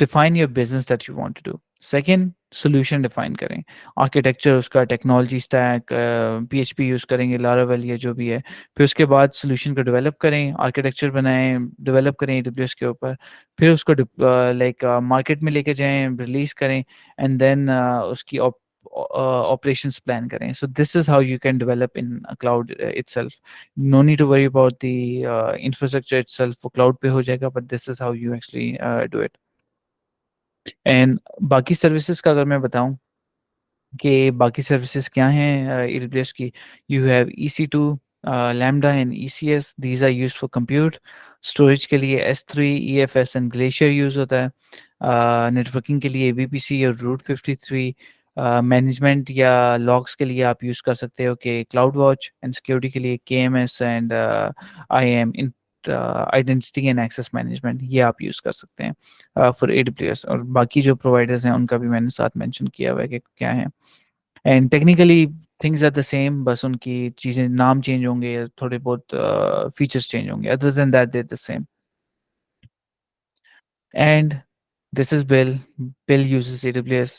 Define your business that you want to do. Second, solution define करें, आर्किटेक्चर उसका, टेक्नोलॉजी स्टैक, पीएचपी यूज़ करेंगे, लारावेल या जो भी है। फिर उसके बाद सॉल्यूशन को डेवलप करें, आर्किटेक्चर बनाएं, डेवलप करें एडब्ल्यूएस के ऊपर। फिर उसको लाइक मार्केट में लेके जाएं, रिलीज करें, एंड देन उसकी operations plan करें। So this is how you can develop in a cloud itself. No need to worry about the infrastructure itself, वो cloud पे हो जाएगा, but this is how you actually do it. And बाकी services का अगर मैं बताऊं कि बाकी सर्विसेज क्या हैं एडब्ल्यूएस की, you have EC2, lambda and ECS, these are used for compute. Storage के लिए S3, EFS and glacier use होता है। नेटवर्किंग के लिए VPC और रूट 53। मैनेजमेंट या लॉग्स के लिए आप यूज़ कर सकते हो कि क्लाउड वॉच। एंड सिक्योरिटी के लिए KMS and IAM, identity and access management, ये आप यूज़ कर सकते हैं फॉर AWS। और बाकी जो प्रोवाइडर्स हैं उनका भी मैंने साथ मेंशन किया हुआ है कि क्या है। And technically things are the same, बस उनकी चीज़ें, नाम चेंज होंगे, थोड़े बहुत फीचर्स चेंज होंगे, other than that they the same. And this is Bill. Bill uses AWS.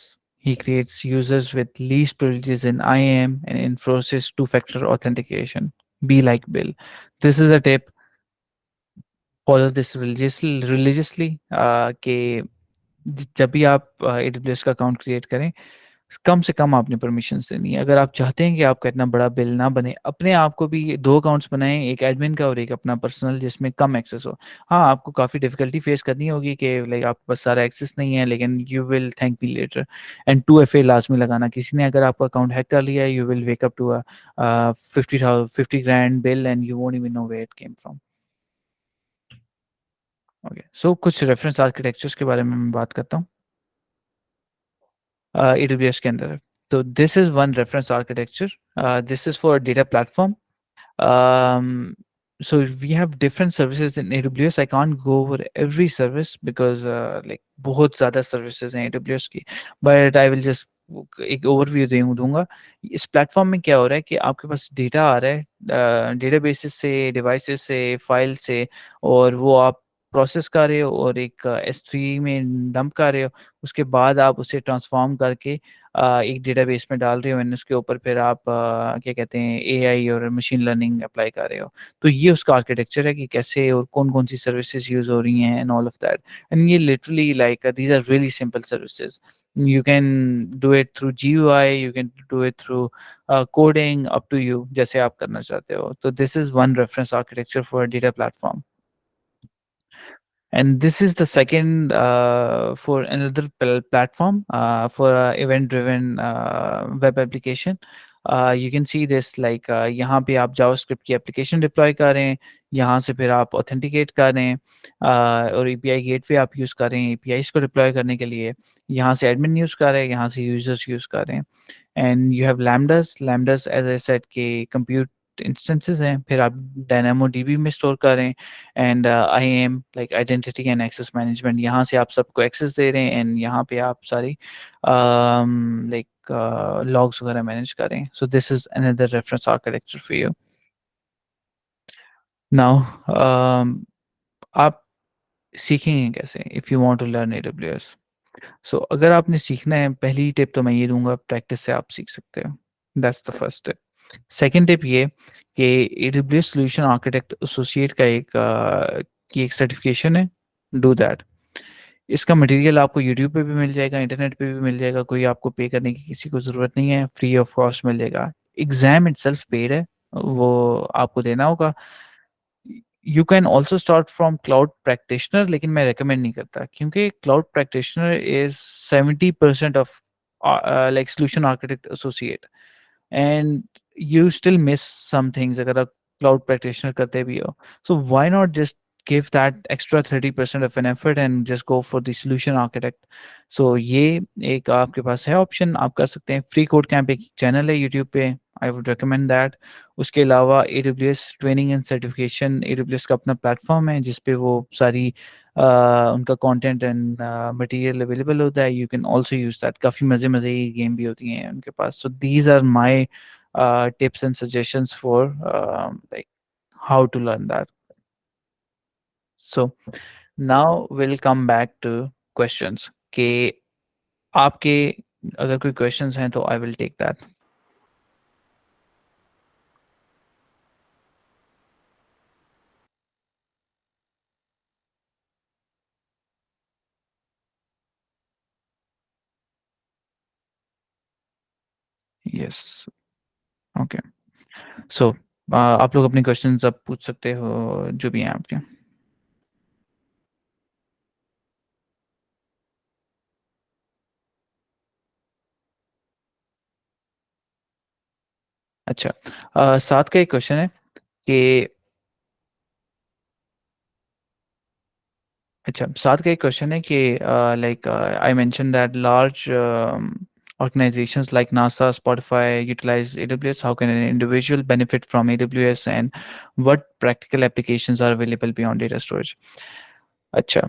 He creates users with least privileges in IAM and enforces two-factor authentication. Be like Bill. This is a tip. Follow this religiously कि जब भी आप AWS का account create करें, कम से कम आपने permissions देनी है। अगर आप चाहते हैं कि आपका इतना बड़ा बिल ना बने, अपने आप को भी दो अकाउंट्स बनाएं, एक एडमिन का और एक अपना पर्सनल, जिसमें कम एक्सेस हो। हाँ, आपको काफ़ी डिफिकल्टी फेस करनी होगी कि लाइक आपके पास सारा एक्सेस नहीं है, लेकिन you will thank me later. And 2FA लाजमी लगाना। किसी ने अगर आपका अकाउंट हैक कर लिया, you will wake up to a 50 grand bill and you won't even know where it came from. Okay, so कुछ रेफरेंस आर्किटेक्चर्स के बारे में मैं बात करता हूँ AWS के अंदर। तो this is one reference architecture, this is for data platform. So we have different services in AWS. I can't go over every service because like बहुत ज़्यादा services हैं AWS की, but I will just एक overview दूंगा। इस platform में क्या हो रहा है कि आपके पास डेटा आ रहा है डेटाबेसेस से, डिवाइसेस से, फाइल से, और वो आप प्रोसेस कर रहे हो और एक S3 में डंप कर रहे हो। उसके बाद आप उसे ट्रांसफॉर्म करके एक डेटाबेस में डाल रहे हो, एंड उसके ऊपर फिर आप क्या कहते हैं, AI और मशीन लर्निंग अप्लाई कर रहे हो। तो ये उसका आर्किटेक्चर है कि कैसे और कौन कौन सी सर्विसेज यूज हो रही हैं and all of that. And ये literally like these are really simple services. You can do it through GUI, you can do it through coding, up to you, जैसे आप करना चाहते हो। तो this is one reference architecture for data platform. And this is the second for another platform for event driven web application. You can see this like यहाँ पे आप JavaScript की application deploy कर रहे हैं, यहाँ से फिर आप authenticate कर रहे हैं, और API gateway आप use कर रहे हैं APIs को deploy करने के लिए, यहाँ से admin use कर रहे हैं, यहाँ से users use कर रहे हैं। And you have lambdas as I said के compute instances हैं, फिर आप DynamoDB में store कर रहे हैं। And IAM like identity and access management, यहाँ से आप सबको एक्सेस दे रहे हैं, एंड यहाँ पे आप सारी लाइक लॉग्स वगैरह मैनेज करें। So this is another reference architecture for you. Now आप सीखेंगे कैसे if you want to learn AWS? सो अगर आपने सीखना है, पहली टिप तो मैं ये दूंगा, प्रैक्टिस से आप सीख सकते हो। That's the first tip. Second tip ये कि AWS सोल्यूशन आर्किटेक्ट एसोसिएट का की एक सर्टिफिकेशन है, डू दैट। इसका मटेरियल आपको यूट्यूब पे भी मिल जाएगा, इंटरनेट पे भी मिल जाएगा, कोई आपको पे करने की किसी को ज़रूरत नहीं है, फ्री ऑफ कॉस्ट मिल जाएगा। एग्ज़ाम इटसेल्फ पेड है, वो आपको देना होगा। You can also start from cloud practitioner, लेकिन मैं रिकमेंड नहीं करता, क्योंकि cloud practitioner is 70% of like solution architect associate, and you still miss some things अगर आप cloud practitioner करते भी हो. So why not just give that extra 30% of an effort and just go for the solution architect. So ये एक आपके पास है option, आप कर सकते हैं। फ्री कोड कैंप एक चैनल है यूट्यूब पे, आई वुड रिकमेंड दैट। उसके अलावा AWS training and certification, AWS का अपना प्लेटफॉर्म है जिसपे वो सारी उनका कंटेंट एंड मटेरियल अवेलेबल होता है। You can also use that. काफ़ी मज़े मज़े की गेम भी होती हैं उनके पास। So these are my tips and suggestions for like how to learn that. So now we'll come back to questions कि आपके अगर कोई questions हैं तो I will take that. Yes. Okay. So आप लोग अपने questions अब पूछ सकते हो जो भी हैं आपके। अच्छा, साथ का एक क्वेश्चन है कि अच्छा, साथ का एक क्वेश्चन है कि like I mention that large organizations like NASA, Spotify utilize AWS. How can an individual benefit from AWS, and what practical applications are available beyond data storage? अच्छा,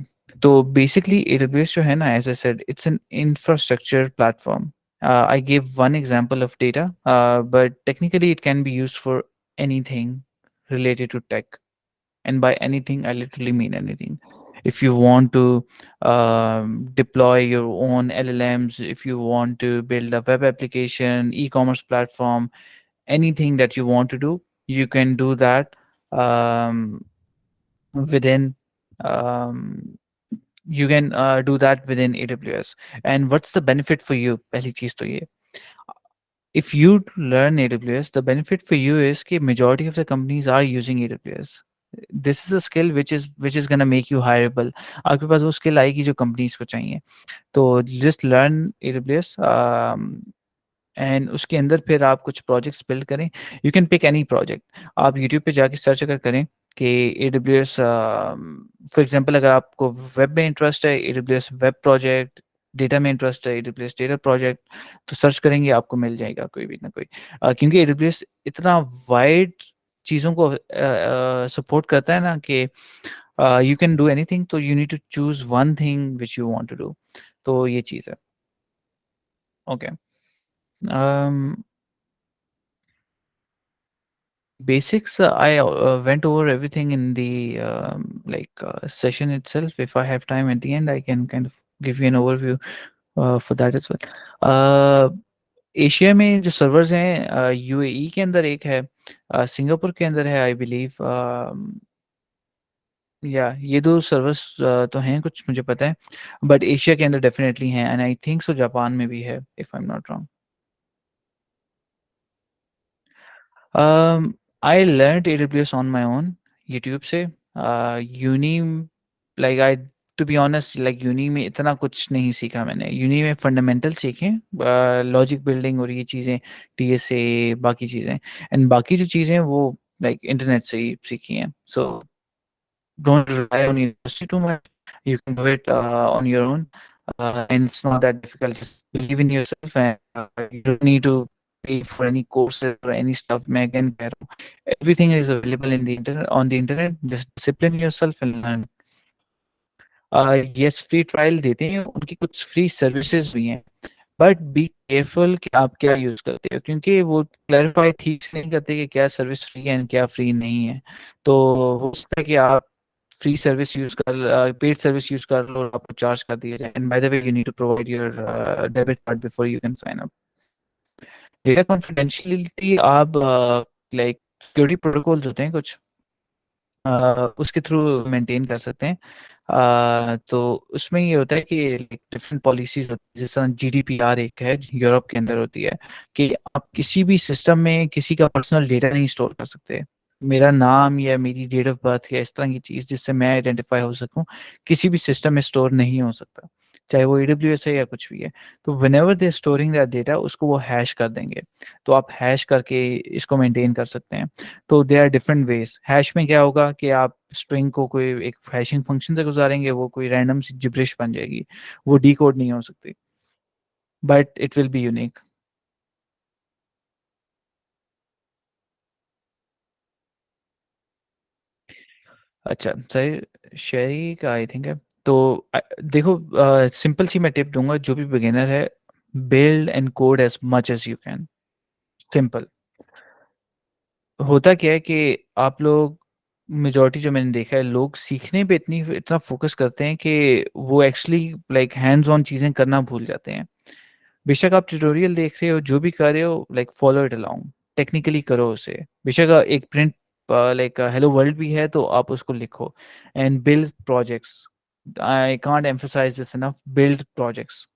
तो basically AWS जो है ना, as I said, it's an infrastructure platform. I gave one example of data, but technically it can be used for anything related to tech. And by anything, I literally mean anything. If you want to deploy your own LLMs, if you want to build a web application, e-commerce platform, anything that you want to do, you can do that within um, you can do that within AWS. And what's the benefit for you? पहली चीज तो ये, if you learn AWS, the benefit for you is कि majority of the companies are using AWS. This is a skill which is gonna make you hireable. आपके पास वो skill आएगी जो companies को चाहिए। तो just learn AWS, एंड उसके अंदर फिर आप कुछ प्रोजेक्ट्स बिल्ड करें। You can pick any project. आप यूट्यूब पे जाके सर्च अगर करें कि AWS, फॉर एग्जांपल अगर आपको वेब में इंटरेस्ट है, AWS वेब प्रोजेक्ट, डेटा में इंटरेस्ट है, AWS डेटा प्रोजेक्ट, तो सर्च करेंगे आपको मिल जाएगा कोई भी ना कोई। क्योंकि AWS इतना वाइड चीज़ों को सपोर्ट करता है ना कि यू कैन डू एनीथिंग, तो you need to choose one thing which you want to do. तो ये चीज़ है। Okay. Basics, I went over everything in the session itself. If I have time at the end, I can kind of give you an overview for that as well. Asia में जो servers हैं, UAE के अंदर एक है, Singapore के अंदर है आई बिलीव। या ये दो सर्वर्स तो हैं कुछ मुझे पता है, बट एशिया के अंदर डेफिनेटली हैं, and I think so Japan में भी है, if I am not wrong. I learned AWS on my own, YouTube से। Uni like I to be honest, like uni में इतना कुछ नहीं सीखा मैंने। यूनी में फंडामेंटल सीखे, लॉजिक बिल्डिंग और ये चीज़ें, TSA, बाकी चीज़ें, एंड बाकी जो चीज़ें वो लाइक इंटरनेट से ही सीखी हैं। सो don't rely on university too much. You can do it on your own, and it's not that difficult. Just believe in yourself, and you don't need to pay for any courses or any stuff. मैं again कह रहा हूँ, everything is available in the internet, on the internet. Just discipline yourself and learn. Yes, free trial देते हैं, उनकी कुछ free services भी हैं, बट बी केयरफुल कि आप क्या यूज़ करते हो, क्योंकि वो क्लैरिफाई ठीक से नहीं करते कि क्या सर्विस फ्री है एंड क्या फ्री नहीं है। तो हो सकता है कि आप फ्री सर्विस यूज़ कर पेड सर्विस यूज़ कर लो और आपको चार्ज कर दिया जाए। And by the way, you need to provide your debit card before you can sign up. Data confidentiality, आप लाइक सिक्योरिटी प्रोटोकॉल्स होते हैं कुछ, उसके थ्रू मेंटेन कर सकते हैं। तो उसमें ये होता है कि डिफरेंट पॉलिसीज होती है, जिस तरह जीडीपीआर एक है यूरोप के अंदर होती है कि आप किसी भी सिस्टम में किसी का पर्सनल डेटा नहीं स्टोर कर सकते। मेरा नाम या मेरी डेट ऑफ बर्थ या इस तरह की चीज जिससे मैं आइडेंटिफाई हो सकूं किसी भी सिस्टम में स्टोर नहीं हो सकता, चाहे वो एडब्ल्यूएस है या कुछ भी है। तो whenever they storing that data उसको वो हैश कर देंगे, तो आप हैश करके इसको मेंटेन कर सकते हैं। तो they are different ways. Hash में क्या होगा कि आप स्ट्रिंग को कोई एक हैशिंग फंक्शन से गुजारेंगे, वो कोई रैंडम सी जिब्रिश बन जाएगी, वो डीकोड नहीं हो सकती, but it will be unique. अच्छा सही, शेरी का आई थिंक है। तो देखो, सिंपल सी मैं टिप दूंगा जो भी बिगिनर है, build and code as much as you can. Simple. होता क्या है कि आप लोग, मेजोरिटी जो मैंने देखा है, लोग सीखने पे इतना फोकस करते हैं कि वो एक्चुअली हैंड्स ऑन चीज़ें करना भूल जाते हैं। बेशक आप ट्यूटोरियल देख रहे हो, जो भी कर रहे हो, फॉलो इट अलोंग, टेक्निकली करो उसे। बेशक एक प्रिंट हेलो वर्ल्ड भी है तो आप उसको लिखो, and build projects. I can't emphasise this enough, build projects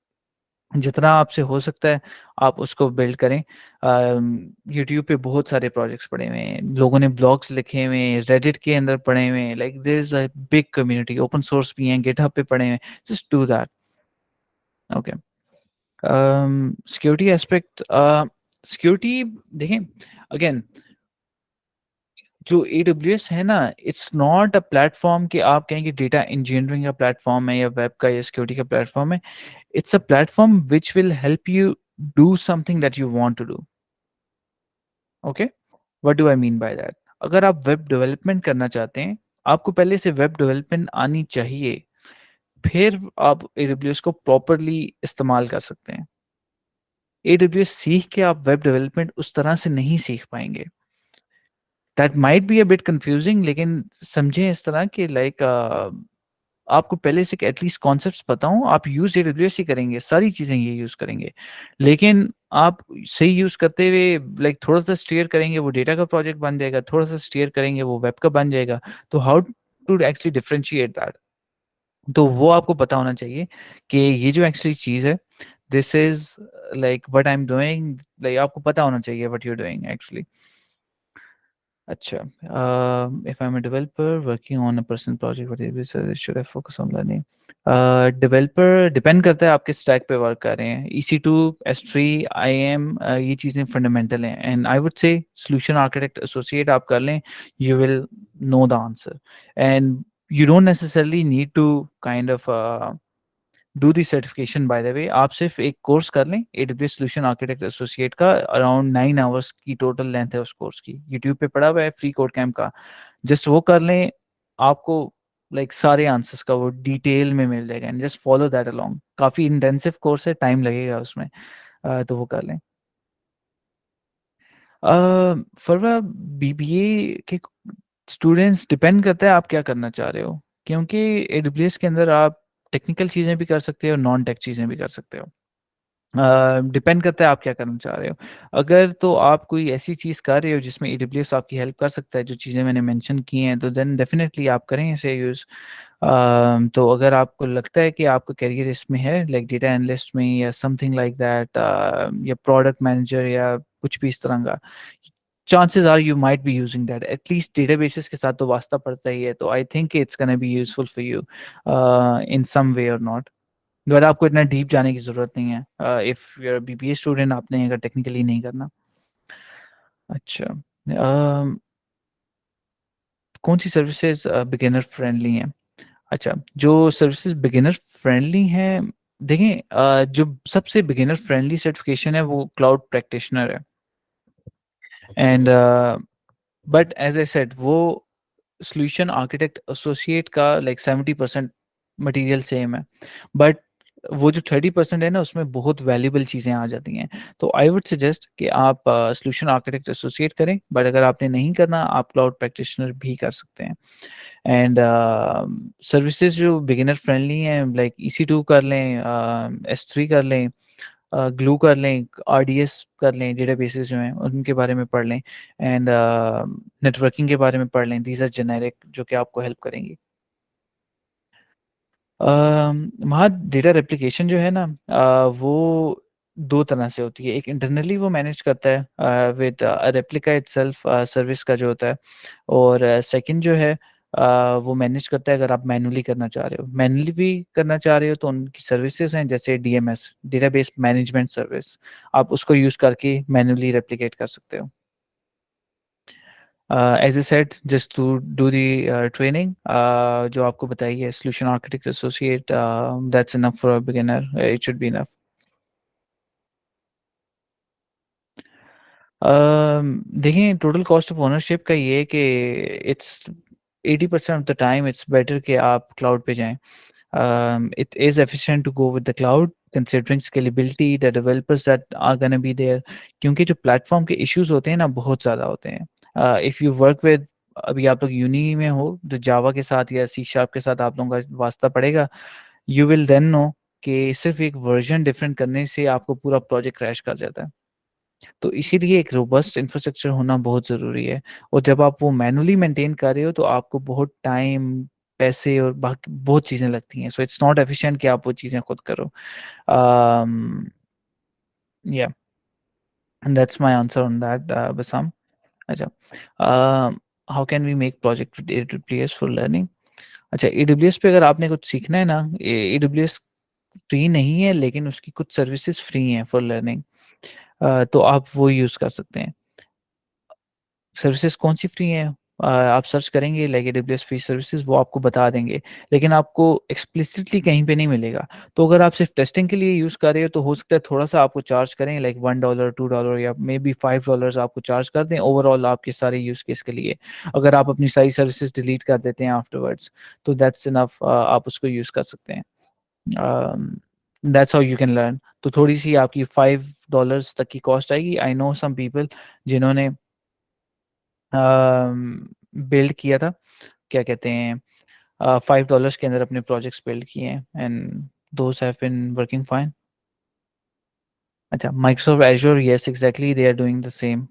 जितना आपसे हो सकता है आप उसको बिल्ड करें। यूट्यूब पे बहुत सारे प्रोजेक्ट्स पड़े हुए हैं, लोगों ने ब्लॉग्स लिखे हुए हैं, रेडिट के अंदर पड़े हुए हैं, there is a big community, open source भी हैं, गिटहब पे पड़े हुए हैं। Just do that. Okay. Security aspect, security देखें, अगेन, जो AWS है ना, इट्स नॉट अ प्लेटफॉर्म कि आप कहें कि डेटा इंजीनियरिंग का प्लेटफॉर्म है या वेब का या सिक्योरिटी का प्लेटफॉर्म है। It's a platform which will help you do something that you want to do. Okay, what do I mean by that? अगर आप वेब डेवलपमेंट करना चाहते हैं, आपको पहले से वेब डेवलपमेंट आनी चाहिए, फिर आप AWS को प्रॉपरली इस्तेमाल कर सकते हैं। AWS सीख के आप वेब डेवलपमेंट उस तरह से नहीं सीख पाएंगे। That might be a bit confusing, लेकिन समझें इस तरह कि आपको पहले से एटलीस्ट कॉन्सेप्ट्स पता हो, आप यूज AWS ही करेंगे, सारी चीजें ये यूज करेंगे। लेकिन आप सही यूज करते हुए थोड़ा सा स्टीयर करेंगे, वो डेटा का प्रोजेक्ट बन जाएगा, थोड़ा सा स्टीयर करेंगे, वो वेब का बन जाएगा। तो how to actually differentiate that? तो वो आपको पता होना चाहिए कि ये जो एक्चुअली चीज है, this is what I am doing. आपको पता होना चाहिए what you are doing actually. अच्छा, if I'm a developer working on a personal project, what is should I focus on learning? Developer depend करता है आप किस स्टैक पे वर्क कर रहे हैं। EC2, S3, IAM, ये चीज़ें फंडामेंटल हैं, and I would say solution architect associate आप कर लें, you will know the answer, and you don't necessarily need to kind of do the certification. Bye the वे, आप सिर्फ एक कोर्स कर लें, AWS सोल्यूशन आर्किटेक्ट एसोसिएट का, अराउंड 9 आवर्स की टोटल लेंथ है उस कोर्स की, यूट्यूब पे पड़ा हुआ है, फ्री कोड कैम्प का। जस्ट वो कर लें, आपको सारे आंसर्स का वो डिटेल में मिल जाएगा, and just follow that along. काफ़ी इंटेंसिव कोर्स है, टाइम लगेगा उसमें, तो वो कर लें। फरवा, BBA के स्टूडेंट्स, डिपेंड करता है आप क्या करना चाह रहे हो, क्योंकि AWS के अंदर आप टेक्निकल चीज़ें भी कर सकते हो, नॉन टेक चीज़ें भी कर सकते हो। डिपेंड करता है आप क्या करना चाह रहे हो। अगर तो आप कोई ऐसी चीज़ कर रहे हो जिसमें AWS आपकी हेल्प कर सकता है, जो चीज़ें मैंने मेंशन की हैं, तो देन डेफिनेटली आप करें इसे यूज़। तो अगर आपको लगता है कि आपका करियर इसमें है, डेटा एनालिस्ट में या समथिंग लाइक दैट, या प्रोडक्ट मैनेजर या कुछ भी इस तरह का, chances are you might be using that. At least databases के साथ तो वास्ता पड़ता ही है, तो I think it's gonna be useful for you in some way और नॉट। बट आपको इतना डीप जाने की ज़रूरत नहीं है, if you are BBA student, आपने अगर टेक्निकली नहीं करना। अच्छा, कौन सी सर्विसेज बिगिनर फ्रेंडली हैं? अच्छा, जो सर्विसेज बिगिनर फ्रेंडली हैं, देखें, जो सबसे बिगिनर फ्रेंडली सर्टिफिकेशन है वो क्लाउड प्रैक्टिशनर है, and but as I said, वो सॉल्यूशन आर्किटेक्ट एसोसिएट का 70% मटेरियल सेम है, बट वो जो 30% है ना, उसमें बहुत वैल्यूबल चीज़ें आ जाती हैं। तो आई वुड सजेस्ट कि आप सॉल्यूशन आर्किटेक्ट एसोसिएट करें, बट अगर आपने नहीं करना, आप क्लाउड प्रैक्टिशनर भी कर सकते हैं। एंड सर्विसेज जो बिगिनर फ्रेंडली हैं, EC2 कर लें, S3 कर लें, ग्लू कर लें, आरडीएस कर लें, डेटाबेसेस जो हैं उनके बारे में पढ़ लें, एंड नेटवर्किंग के बारे में पढ़ लें। दीज आर जेनेरिक जो कि आपको हेल्प करेंगी। वहाँ डेटा रेप्लिकेशन जो है ना, वो दो तरह से होती है। एक इंटरनली वो मैनेज करता है विद रेप्लिका इटसेल्फ सर्विस का जो होता है, और सेकंड जो है वो मैनेज करता है अगर आप मैनुअली करना चाह रहे हो। मैनुअली भी करना चाह रहे हो तो उनकी सर्विसेज हैं, जैसे डीएमएस, डेटाबेस मैनेजमेंट सर्विस, आप उसको यूज़ करके मैनुअली रेप्लिकेट कर सकते हो। As I said, just to do the training जो आपको बताई है, solution architect associate, that's enough for a beginner, it should be enough. देखिए, टोटल कॉस्ट ऑफ ओनरशिप का ये है कि it's 80% of the time it's better कि आप क्लाउड पे जाएं। It is efficient to go with the cloud considering scalability, the developers that are going to be there, क्योंकि जो प्लेटफॉर्म के इश्यूज होते हैं ना बहुत ज़्यादा होते हैं। इफ़ यू वर्क विद, अभी आप लोग यूनी में हो तो जावा के साथ या सी शार्प के साथ आप लोगों का वास्ता पड़ेगा, यू विल देन नो कि सिर्फ एक वर्जन डिफरेंट करने से आपको पूरा प्रोजेक्ट क्रैश कर जाता है। तो इसीलिए एक रोबस्ट इंफ्रास्ट्रक्चर होना बहुत ज़रूरी है, और जब आप वो मैनुअली मेंटेन कर रहे हो तो आपको बहुत टाइम, पैसे और बाकी बहुत चीज़ें लगती हैं। सो इट्स नॉट एफिशिएंट कि आप वो चीज़ें खुद करो। um, yeah, and that's my answer on that, Basam. अच्छा, how can we make project with AWS for learning? अच्छा, AWS पे अगर आपने कुछ सीखना है ना, AWS फ्री नहीं है लेकिन उसकी कुछ सर्विसेज फ्री हैं फॉर लर्निंग, तो आप वो यूज़ कर सकते हैं। सर्विसेज़ कौन-सी फ्री हैं? आप सर्च करेंगे लाइक एडब्ल्यूएस फ्री सर्विसेज़, वो आपको बता देंगे, लेकिन आपको एक्सप्लिसिटली कहीं पे नहीं मिलेगा। तो अगर आप सिर्फ टेस्टिंग के लिए यूज़ कर रहे हो तो हो सकता है थोड़ा-सा आपको चार्ज करें, लाइक $1 $2 या मेबी $5 आपको चार्ज कर दें ओवरऑल आपके सारे यूज़ केस के लिए। अगर आप अपनी सारी सर्विसेज़ डिलीट कर देते हैं आफ्टरवर्ड्स, तो दैट्स इनफ, आप उसको यूज़ कर सकते हैं। That's how you can learn. तो थोड़ी-सी आपकी $5 तक की कॉस्ट आएगी। आई नो सम पीपल जिन्होंने बिल्ड किया था, क्या कहते हैं, $5 के अंदर अपने प्रोजेक्ट्स बिल्ड किए हैं, and those have been working fine. अच्छा, Microsoft Azure, yes exactly they are doing the same.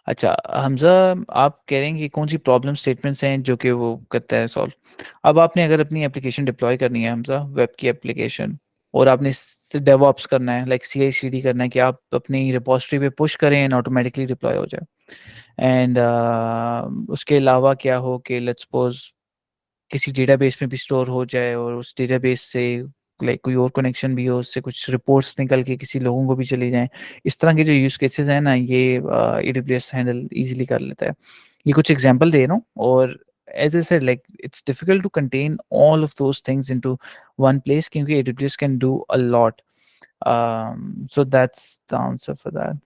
अच्छा, हमज़ा, आप कह रहे हैं कि कौन-सी प्रॉब्लम स्टेटमेंट्स हैं जो कि वो करता है सॉल्व। अब आपने अगर अपनी एप्लीकेशन डिप्लॉय करनी है हमज़ा, वेब की एप्लीकेशन, और आपने स डेवऑप्स करना है, लाइक सीआई/सीडी करना है कि आप अपनी रिपॉज़िटरी पे पुश करें एंड ऑटोमैटिकली डिप्लॉय हो जाए। एंड उसके अलावा क्या हो कि लेट्स सपोज़ किसी डेटाबेस में भी स्टोर हो जाए और उस डेटाबेस से लाइक कोई और कनेक्शन भी हो, उससे कुछ रिपोर्ट्स निकल के किसी लोगों को भी चली जाएँ। इस तरह के जो यूज़ केसेज़ हैं ना, ये एडब्ल्यूएस हैंडल ईज़िली कर लेता है। ये कुछ एग्ज़ाम्पल दे रहा हूँ, और as I said like it's difficult to contain all of those things into one place, क्योंकि AWS can do a lot. So that's the answer for that.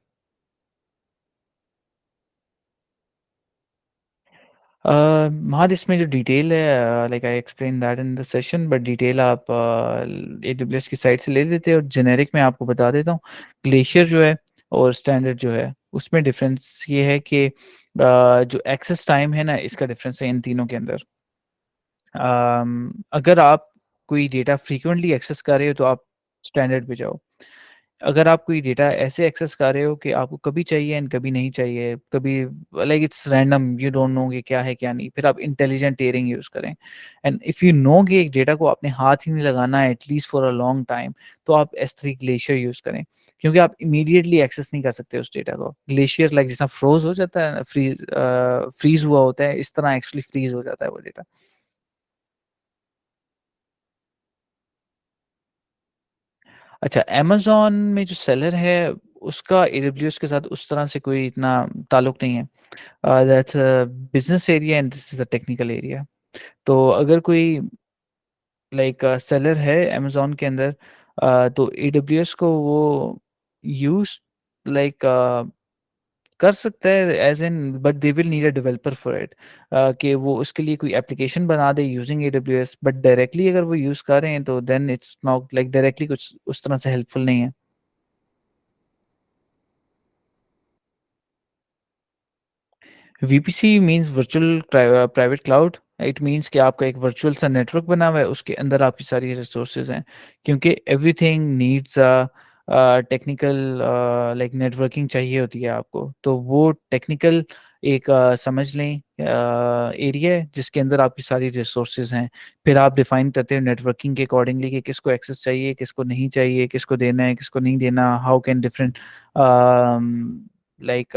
हाँ, इसमें जो डिटेल है, like I explain that in the session, but detail आप AWS की site से ले लेते हैं, और जेनेरिक में आपको बता देता हूँ। ग्लेशियर जो है और स्टैंडर्ड जो है, उसमें डिफरेंस ये है कि जो एक्सेस टाइम है ना, इसका डिफरेंस है इन तीनों के अंदर। अगर आप कोई डेटा फ्रीक्वेंटली एक्सेस कर रहे हो तो आप स्टैंडर्ड पे जाओ। अगर आप कोई डेटा ऐसे एक्सेस कर रहे हो कि आपको कभी चाहिए एंड कभी नहीं चाहिए, कभी like it's random, you don't know कि क्या है क्या नहीं, फिर आप इंटेलिजेंट टियरिंग यूज़ करें। एंड इफ़ यू नो कि एक डेटा को आपने हाथ ही नहीं लगाना है at least for a long time, तो आप एस3 ग्लेशियर यूज़ करें, क्योंकि आप इमीडिएटली एक्सेस नहीं कर सकते उस डेटा को। ग्लेशियर लाइक जैसा फ्रोज हो जाता है, फ्रीज हुआ होता है, इस तरह एक्चुअली फ्रीज हो जाता है वो डेटा। अच्छा, अमेज़न में जो सेलर है, उसका एडब्ल्यूएस के साथ उस तरह से कोई इतना ताल्लुक नहीं है। That's a business area and this is a technical area. तो अगर कोई लाइक सेलर है अमेज़न के अंदर, तो एडब्ल्यूएस को वो यूज़ लाइक कर सकता है as in, but they will need a developer for it, कि वो उसके लिए कोई एप्लीकेशन बना दे यूजिंग एडब्ल्यूएस, बट डायरेक्टली अगर वो यूज़ कर रहे हैं तो then it's not like directly कुछ उस तरह से हेल्पफुल नहीं है। VPC means virtual private cloud. It means कि आपका एक वर्चुअल सा नेटवर्क बना हुआ है, उसके अंदर आपकी सारी रिसोर्सेज हैं, क्योंकि everything needs technical like networking चाहिए होती है आपको, तो वो टेक्निकल एक समझ लें एरिया है जिसके अंदर आपकी सारी रिसोर्सेज हैं। फिर आप डिफाइन करते हो नेटवर्किंग के अकॉर्डिंगली कि किसको एक्सेस चाहिए, किसको नहीं चाहिए, किसको देना है, किसको नहीं देना, how can different like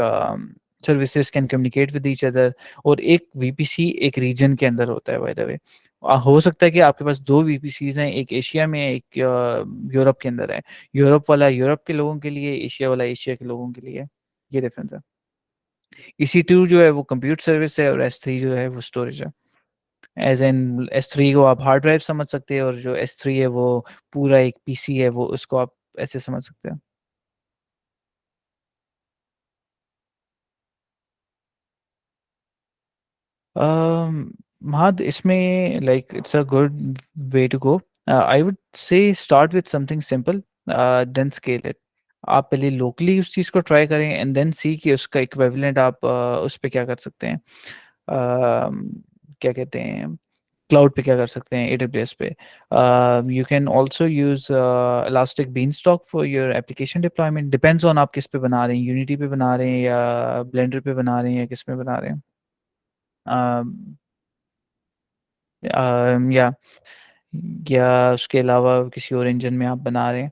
services can communicate with each other. और एक वीपीसी एक रीजन के अंदर होता है, बाय द वे। हो सकता है कि आपके पास दो वीपीसीज हैं, एक एशिया में, एक यूरोप के अंदर है। यूरोप वाला यूरोप के लोगों के लिए, एशिया वाला एशिया के लोगों के लिए। ये डिफरेंस है। EC2 जो है वो कंप्यूट सर्विस है, और S3 जो है वो स्टोरेज है। एज एन S3 को आप हार्ड ड्राइव समझ सकते हैं, और जो S3 है वो पूरा एक पीसी है, वो उसको आप ऐसे समझ सकते हैं। Mahad, इसमें like it's a good way to go. I would say start with something simple, then scale it. आप पहले लोकली उस चीज़ को ट्राई करें, एंड देन सी कि उसका इक्विवेलेंट आप उस पे क्या कर सकते हैं, क्या कहते हैं, क्लाउड पे क्या कर सकते हैं, AWS पे। You can also use elastic beanstalk for your application deployment. Depends on आप किस पे बना रहे हैं, यूनिटी पे बना रहे हैं या ब्लेंडर पे बना रहे हैं या किस पे बना रहे हैं। या उसके अलावा किसी और इंजन में आप बना रहे हैं,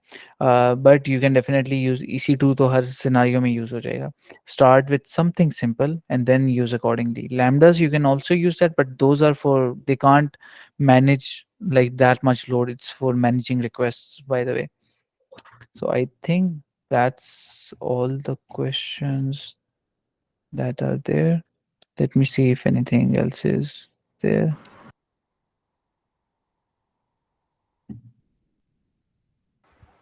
but you can definitely use EC2, तो हर सिनारियो में यूज हो जाएगा। Start with something simple and then use accordingly. Lambdas you can also use that, but those are for, they can't manage like that much load. It's for managing requests, by the way. So I think that's all the questions that are there. Let me see if anything else is there.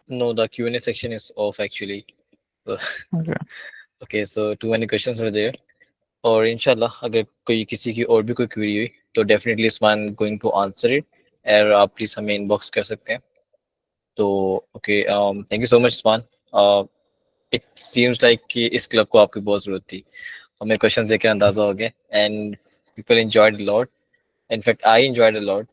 No, the Q&A section is off actually. So, Okay. okay, so too many questions were there. और इंशाल्लाह अगर कोई किसी की और भी कोई query हुई तो definitely Usman going to answer it, और आप प्लीज हमें इनबॉक्स कर सकते हैं। तो okay, thank you so much Usman. It seems like कि इस क्लब को आपकी बहुत ज़रूरत थी। हमें क्वेश्चन देकर अंदाज़ा हो गया, and people enjoyed a lot. In fact I enjoyed a lot.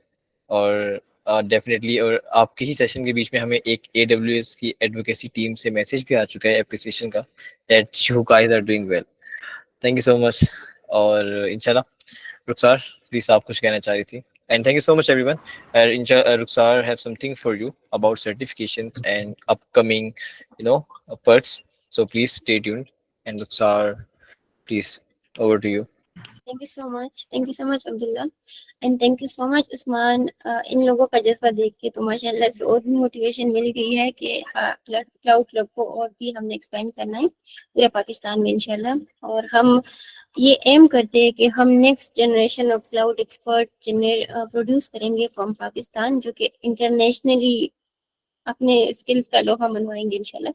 और डेफिनेटली और आपके ही सेशन के बीच में हमें एक AWS की एडवोकेसी टीम से मैसेज भी आ चुका है अप्रिसिएशन का, that you guys are doing well. Thank you so much. और इंशाल्लाह रुखसार, प्लीज आप कुछ कहना चाह रही थी। And thank you so much, everyone. Ruxar have something for you about certifications and upcoming, perks. So please stay tuned. And Ruxar, please, over to you. Thank you so much Abdullah, and thank you so much Usman. इन लोगों का जज्बा देख के तो माशाल्लाह से और भी मोटिवेशन मिल गई है कि क्लाउड क्लब को और भी हमने एक्सपेंड करना है पूरे पाकिस्तान में इंशाल्लाह। और हम ये एम करते हैं कि हम next generation of cloud expert produce करेंगे फ्रॉम पाकिस्तान, जो कि इंटरनेशनली अपने स्किल्स का लोहा मनवाएंगे इंशाल्लाह।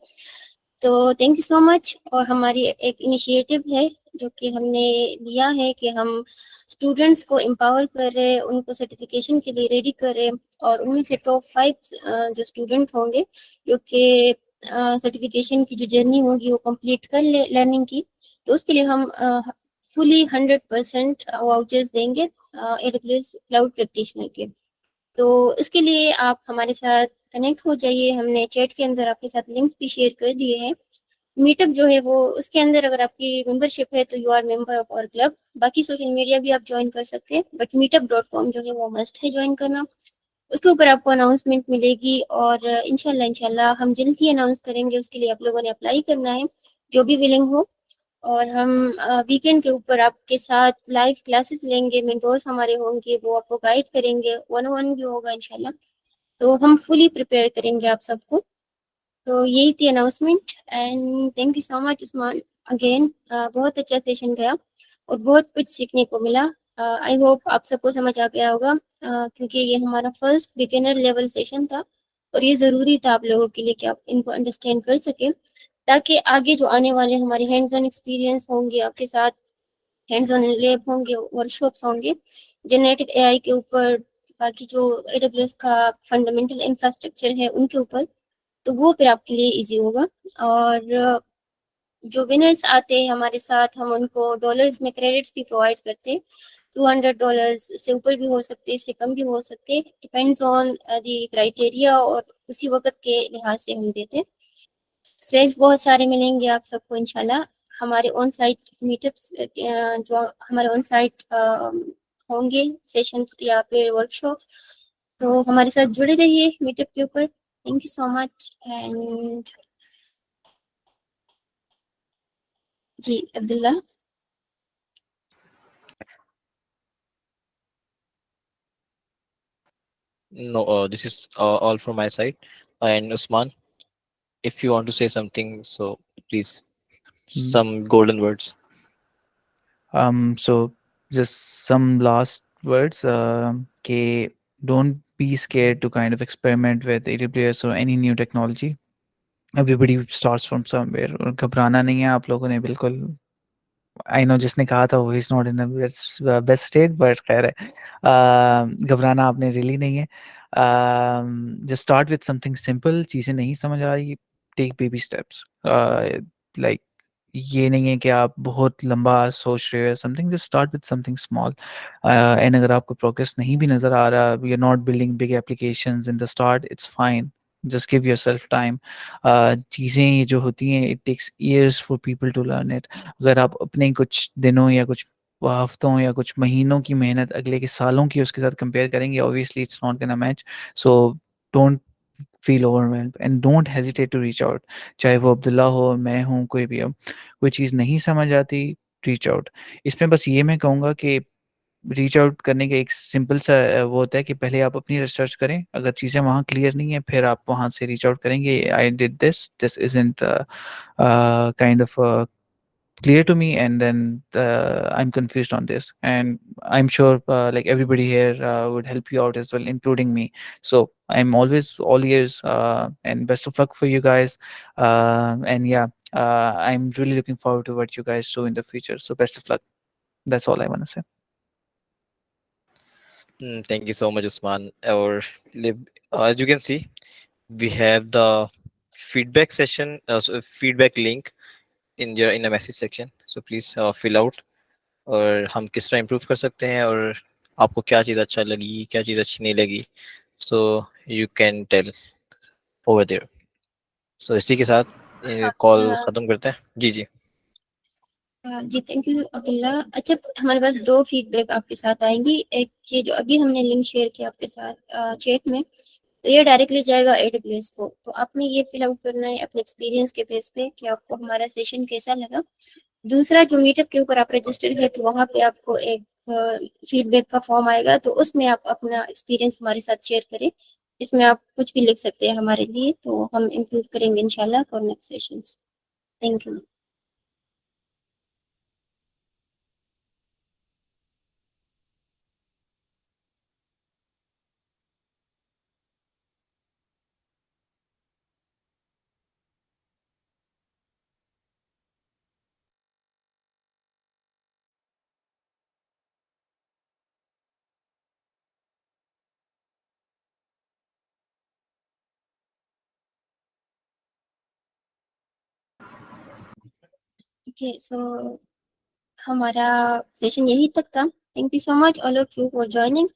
तो थैंक यू सो मच। और हमारी एक इनिशिएटिव है जो कि हमने लिया है कि हम स्टूडेंट्स को एम्पावर कर रहे हैं, उनको सर्टिफिकेशन के लिए रेडी कर रहे हैं, और उनमें से टॉप 5 जो स्टूडेंट होंगे जो कि सर्टिफिकेशन की जो जर्नी होगी वो कंप्लीट कर ले लर्निंग की, तो उसके लिए हम फुली 100% वाउचर्स देंगे AWS क्लाउड प्रैक्टिशनर के। तो इसके लिए आप हमारे साथ कनेक्ट हो जाइए। हमने चैट के अंदर आपके साथ लिंक्स भी शेयर कर दिए हैं। मीटअप जो है वो उसके अंदर अगर आपकी मेंबरशिप है तो you are member of our club. बाकी सोशल मीडिया भी आप ज्वाइन कर सकते हैं, बट meetup.com जो है वो मस्ट है ज्वाइन करना। उसके ऊपर आपको अनाउंसमेंट मिलेगी, और इंशाल्लाह हम जल्द ही अनाउंस करेंगे। उसके लिए आप लोगों ने अप्लाई करना है, जो भी विलिंग हो। और हम वीकेंड के ऊपर आपके साथ लाइव क्लासेस लेंगे, मेंटोर्स हमारे होंगे, वो आपको गाइड करेंगे, 1-on-1 भी होगा इंशाल्लाह। तो हम फुली प्रिपेयर करेंगे आप सबको। तो यही थी announcement, and thank you so much Usman again. बहुत अच्छा सेशन गया और बहुत कुछ सीखने को मिला। आई होप आप सबको समझ आ गया होगा, क्योंकि ये हमारा फर्स्ट बिगिनर लेवल सेशन था, और ये ज़रूरी था आप लोगों के लिए कि आप इनको अंडरस्टैंड कर सकें, ताकि आगे जो आने वाले हमारे हैंड्स ऑन एक्सपीरियंस होंगे आपके साथ, हैंड्स ऑन लैब होंगे, वर्कशॉप्स होंगे जनरेटिव AI के ऊपर, बाकी जो AWS का फंडामेंटल इंफ्रास्ट्रक्चर है उनके ऊपर, तो वो फिर आपके लिए इजी होगा। और जो विनर्स आते हैं हमारे साथ, हम उनको डॉलर्स में क्रेडिट्स भी प्रोवाइड करते हैं, $200 से ऊपर भी हो सकते, इससे कम भी हो सकते, डिपेंड्स ऑन द क्राइटेरिया, और उसी वक्त के लिहाज से हम देते। स्वेग्स बहुत सारे मिलेंगे आप सबको इंशाल्लाह हमारे ऑन साइट मीटअप्स, जो हमारे ऑन साइट होंगे सेशंस या फिर वर्कशॉप्स, तो हमारे साथ जुड़े रहिए मीटअप के ऊपर। Thank you so much. And ji Abdullah. No, this is all from my side. And Usman, if you want to say something, so please, Mm. some golden words. So just some last words. K, don't be scared to kind of experiment with AWS or any new technology. Everybody starts from somewhere. और घबराना नहीं है आप लोगों ने बिल्कुल। I know जिसने कहा था वो is not in best state, but खैर है। घबराना आपने रियली नहीं है। Just start with something simple. चीज़ें नहीं समझ आ रही, टेक बेबी स्टेप्स। लाइक ये नहीं है कि आप बहुत लंबा सोच रहे हो something, just start with something small. And अगर आपको प्रोग्रेस नहीं भी नज़र आ रहा, you are not building big applications in the start, it's fine. Just give yourself time. चीज़ें ये जो होती हैं, it takes years for people to learn it. अगर आप अपने कुछ दिनों या कुछ हफ्तों या कुछ महीनों की मेहनत अगले के सालों की उसके साथ कंपेयर करेंगे, obviously it's not gonna match. So don't feel overwhelmed and don't hesitate to reach out. चाहे वो अब्दुल्ला हो, मैं हूँ, कोई भी हो, कोई चीज़ नहीं समझ आती, रीच आउट। इसमें बस ये मैं कहूँगा कि रीच आउट करने का एक सिंपल सा वो होता है कि पहले आप अपनी रिसर्च करें। अगर चीज़ें वहाँ क्लियर नहीं है, फिर आप वहाँ से रीच आउट करेंगे। I did this isn't kind of clear to me, and then I'm confused on this, and I'm sure like everybody here would help you out as well, including me. So I'm always all ears, and best of luck for you guys. And yeah, I'm really looking forward to what you guys do in the future, so best of luck. That's all I want to say. Thank you so much, Usman. As you can see, we have the feedback session, so feedback link in a message section. So please fill out. और हम किस तरह improve कर सकते हैं, और आपको क्या चीज़ अच्छा लगी, क्या चीज़ अच्छी नहीं लगी, so you can tell over there. So इसी के साथ कॉल ख़त्म करते हैं। जी जी। जी थैंक यू अब्दुल्ला। अच्छा, हमारे पास दो फीडबैक आपके साथ आएंगी। एक ये जो अभी हमने लिंक शेयर किया आपके साथ चैट में, तो ये डायरेक्टली जाएगा AWS को, तो आपने ये फिल आउट करना है अपने एक्सपीरियंस के बेस पे कि आपको हमारा सेशन कैसा लगा। दूसरा, जो मीटअप के ऊपर आप रजिस्टर्ड है, तो वहाँ पे आपको एक फीडबैक का फॉर्म आएगा, तो उसमें आप अपना एक्सपीरियंस हमारे साथ शेयर करें। इसमें आप कुछ भी लिख सकते हैं हमारे लिए, तो हम इम्प्रूव करेंगे इंशाल्लाह for next sessions. Thank you. Okay, so हमारा सेशन यही तक था। Thank you so much all of you for joining,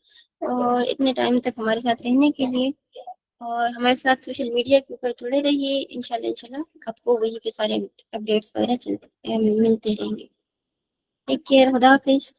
और इतने टाइम तक हमारे साथ रहने के लिए। और हमारे साथ सोशल मीडिया के ऊपर जुड़े रहिए। इंशाल्लाह इंशाल्लाह आपको वही के सारे अपडेट्स वगैरह चलते मिलते रहेंगे। टेक केयर, खुदा हाफिज।